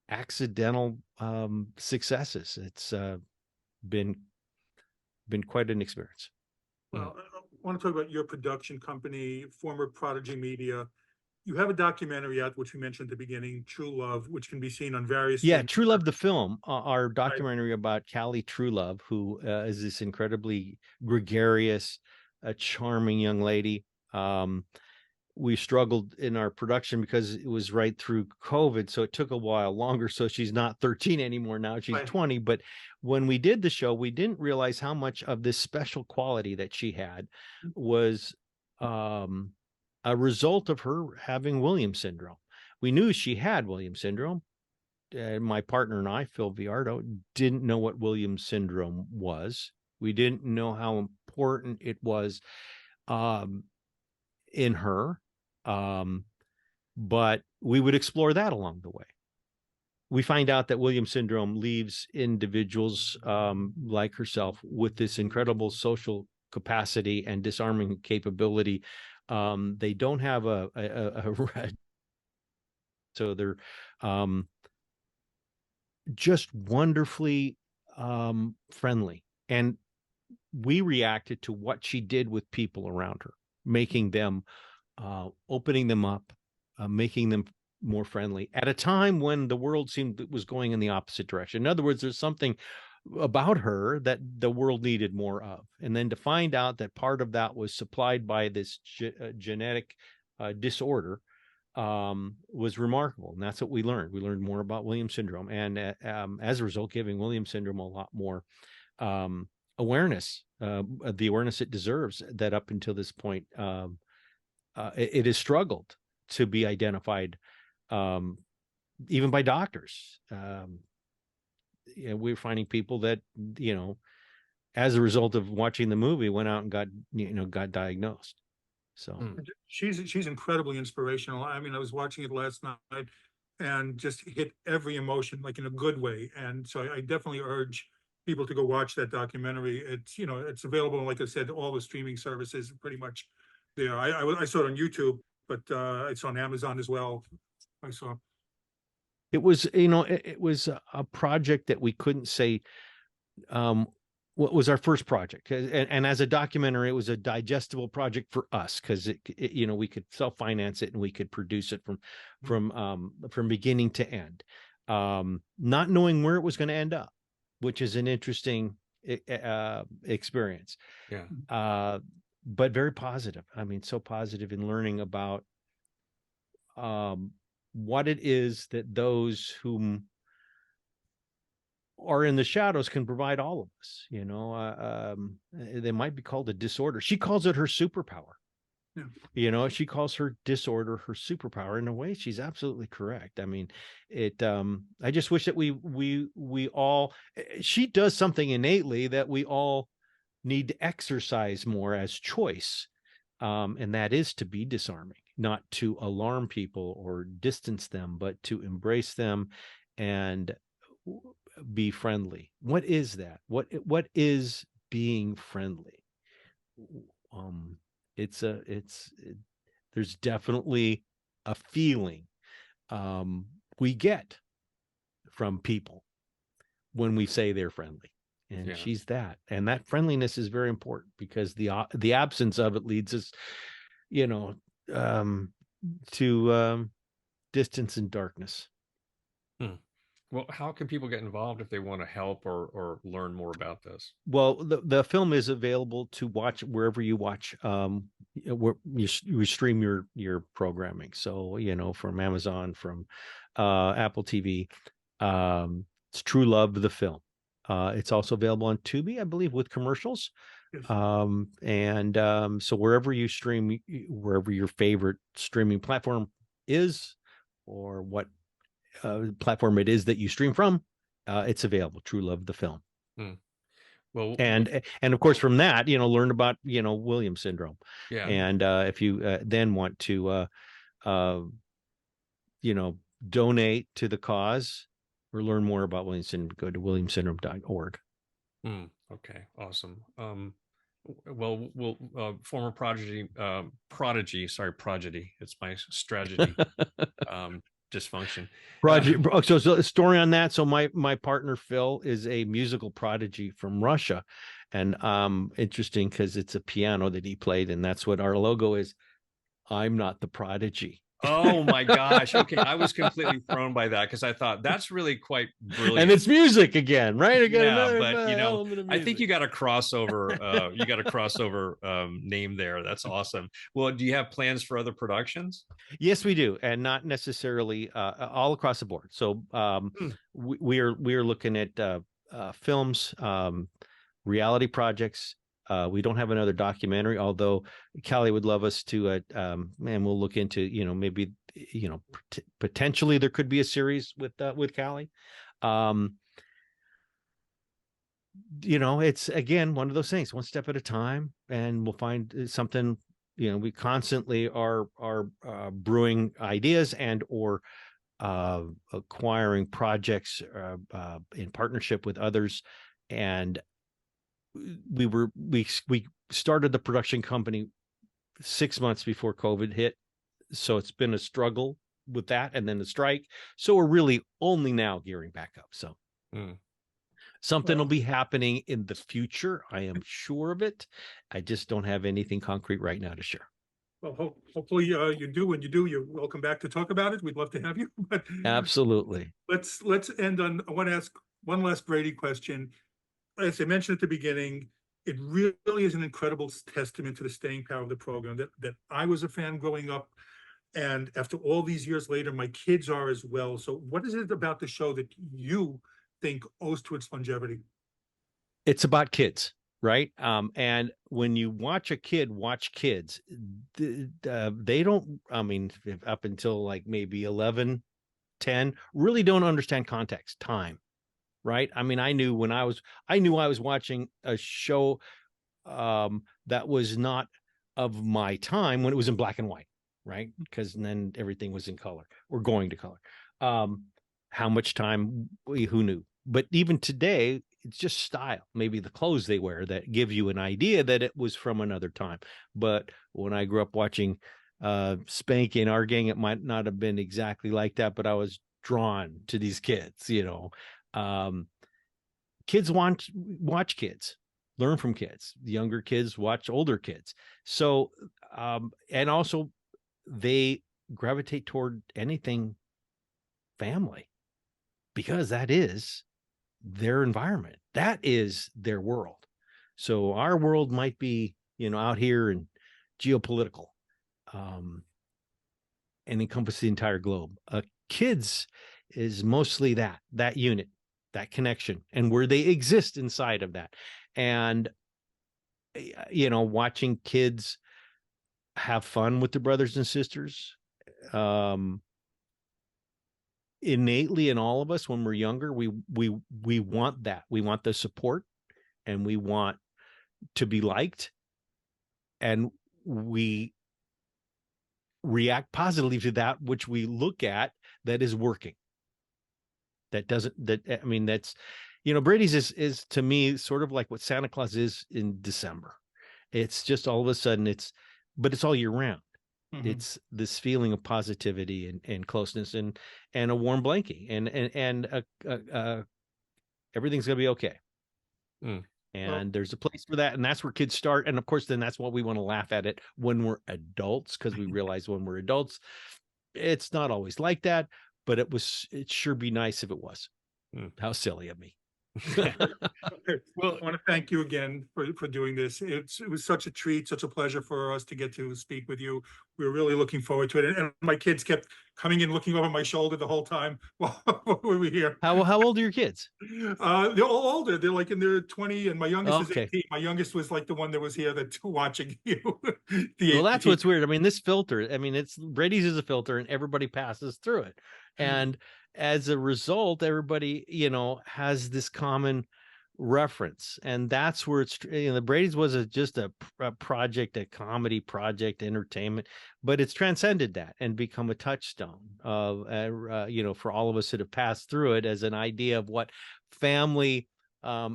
accidental successes. It's been quite an experience. Well, I want to talk about your production company, former Prodigy Media. You have a documentary out, which we mentioned at the beginning, Truelove, which can be seen on various. Yeah, Truelove the film, our documentary about Callie Truelove, who is this incredibly gregarious, charming young lady. We struggled in our production because it was right through COVID, so it took a while longer. So she's not 13 anymore now; she's 20. But when we did the show, we didn't realize how much of this special quality that she had was a result of her having Williams syndrome. We knew she had Williams syndrome. My partner and I, Phil Viardo, didn't know what Williams syndrome was. We didn't know how important it was in her. But we would explore that along the way. We find out that Williams syndrome leaves individuals like herself with this incredible social capacity and disarming capability. They don't have a so they're just wonderfully friendly, and we reacted to what she did with people around her, making them opening them up, making them more friendly at a time when the world seemed it was going in the opposite direction. In other words, there's something about her that the world needed more of. And then to find out that part of that was supplied by this genetic disorder was remarkable. And that's what we learned. We learned more about Williams syndrome, and as a result, giving Williams syndrome a lot more awareness, the awareness it deserves, that up until this point, it has struggled to be identified, even by doctors. We're finding people that, as a result of watching the movie, went out and got diagnosed. So she's incredibly inspirational. I mean, I was watching it last night and just hit every emotion, like in a good way. And so I definitely urge people to go watch that documentary. It's, it's available, like I said, all the streaming services pretty much there. I saw it on YouTube, but it's on Amazon as well. I saw. It was, it was a project that we couldn't say what was our first project. And as a documentary, it was a digestible project for us because we could self-finance it and we could produce it from beginning to end, not knowing where it was going to end up, which is an interesting experience. Yeah. But very positive. I mean, so positive in learning about what it is that those whom are in the shadows can provide all of us. They might be called a disorder. She calls it her superpower. Yeah. She calls her disorder her superpower. In a way, she's absolutely correct. I mean, I just wish that we all, she does something innately that we all need to exercise more as choice. And that is to be disarming, not to alarm people or distance them, but to embrace them and be friendly. What is that? What is being friendly? There's definitely a feeling we get from people when we say they're friendly. And she's that. And that friendliness is very important because the absence of it leads us, to distance and darkness. Well, how can people get involved if they want to help or learn more about this? Well, the film is available to watch wherever you watch, where you stream your programming. So, from Amazon, from Apple TV. It's Truelove the film. It's also available on Tubi, I believe, with commercials. Yes. So wherever you stream, wherever your favorite streaming platform is, or what platform it is that you stream from, it's available. Truelove the film. Well, and of course from that, learn about Williams syndrome. Yeah. And if you then want to donate to the cause or learn more about Williams syndrome, go to williamsyndrome.org. Okay, awesome. Former prodigy, it's my strategy. Dysfunction. So a story on that. So my partner Phil is a musical prodigy from Russia, and interesting because it's a piano that he played, and that's what our logo is. I'm not the prodigy. Oh my gosh. Okay. I was completely thrown by that because I thought that's really quite brilliant. And it's music again, right? Again, I think you got a crossover, name there. That's awesome. Well, do you have plans for other productions? Yes, we do. And not necessarily all across the board. So we are looking at films, reality projects. We don't have another documentary, although Callie would love us to, and we'll look into, maybe, potentially there could be a series with Callie. It's again, one of those things, one step at a time, and we'll find something. We constantly are brewing ideas and or acquiring projects in partnership with others. And we started the production company 6 months before COVID hit. So it's been a struggle with that and then the strike. So we're really only now gearing back up. So something will be happening in the future. I am sure of it. I just don't have anything concrete right now to share. Well, hopefully you do. When you do, you're welcome back to talk about it. We'd love to have you. But absolutely. Let's end on, I want to ask one last Brady question. As I mentioned at the beginning, it really is an incredible testament to the staying power of the program that I was a fan growing up. And after all these years later, my kids are as well. So what is it about the show that you think owes to its longevity? It's about kids, right? And when you watch a kid watch kids, they don't, up until like maybe 11, 10, really don't understand context, time. Right. I knew I was watching a show that was not of my time when it was in black and white. Right. Because then everything was in color or going to color. How much time? Who knew? But even today, it's just style. Maybe the clothes they wear that give you an idea that it was from another time. But when I grew up watching Spanky and Our Gang, it might not have been exactly like that. But I was drawn to these kids, kids watch kids, learn from kids. The younger kids watch older kids. So, and also they gravitate toward anything family, because that is their environment. That is their world. So our world might be, out here in geopolitical, and encompass the entire globe. Kids is mostly that unit, that connection, and where they exist inside of that. And, watching kids have fun with their brothers and sisters, innately in all of us, when we're younger, we want that. We want the support, and we want to be liked, and we react positively to that which we look at that is working. That's, Brady's is to me sort of like what Santa Claus is in December. It's just all of a sudden but it's all year round. Mm-hmm. It's this feeling of positivity and closeness and a warm blankie and everything's gonna be okay. And there's a place for that, and that's where kids start. And of course, then that's what we want to laugh at it when we're adults, because we realize when we're adults, it's not always like that. But it sure be nice if it was. How silly of me. Well, I want to thank you again for doing this. It was such a treat, such a pleasure for us to get to speak with you. We were really looking forward to it. And my kids kept coming in, looking over my shoulder the whole time while we were here. How old are your kids? They're all older. They're like in their 20, and my youngest is 18. My youngest was like the one that was here that's watching you. Well, that's what's weird. I mean, this filter, it's Brady's is a filter, and everybody passes through it. And as a result, everybody, has this common reference, and that's where it's, the Brady's was just a project, a comedy project, entertainment, but it's transcended that and become a touchstone of, for all of us that have passed through it, as an idea of what family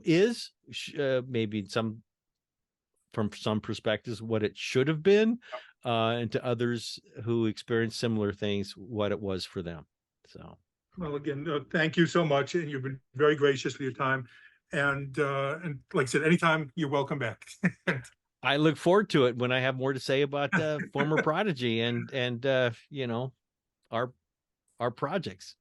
is, maybe from some perspectives, what it should have been, and to others who experienced similar things, what it was for them. So, well, again, thank you so much, and you've been very gracious with your time. And like I said, anytime, you're welcome back. I look forward to it when I have more to say about former Prodigy and our projects.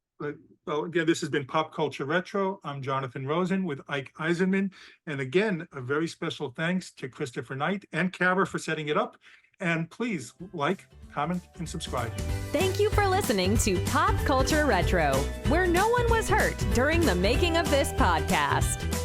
Well, again, this has been Pop Culture Retro. I'm Jonathan Rosen with Ike Eisenmann. And again, a very special thanks to Christopher Knight and Kara for setting it up. And please like, comment, and subscribe. Thank you for listening to Pop Culture Retro, where no one was hurt during the making of this podcast.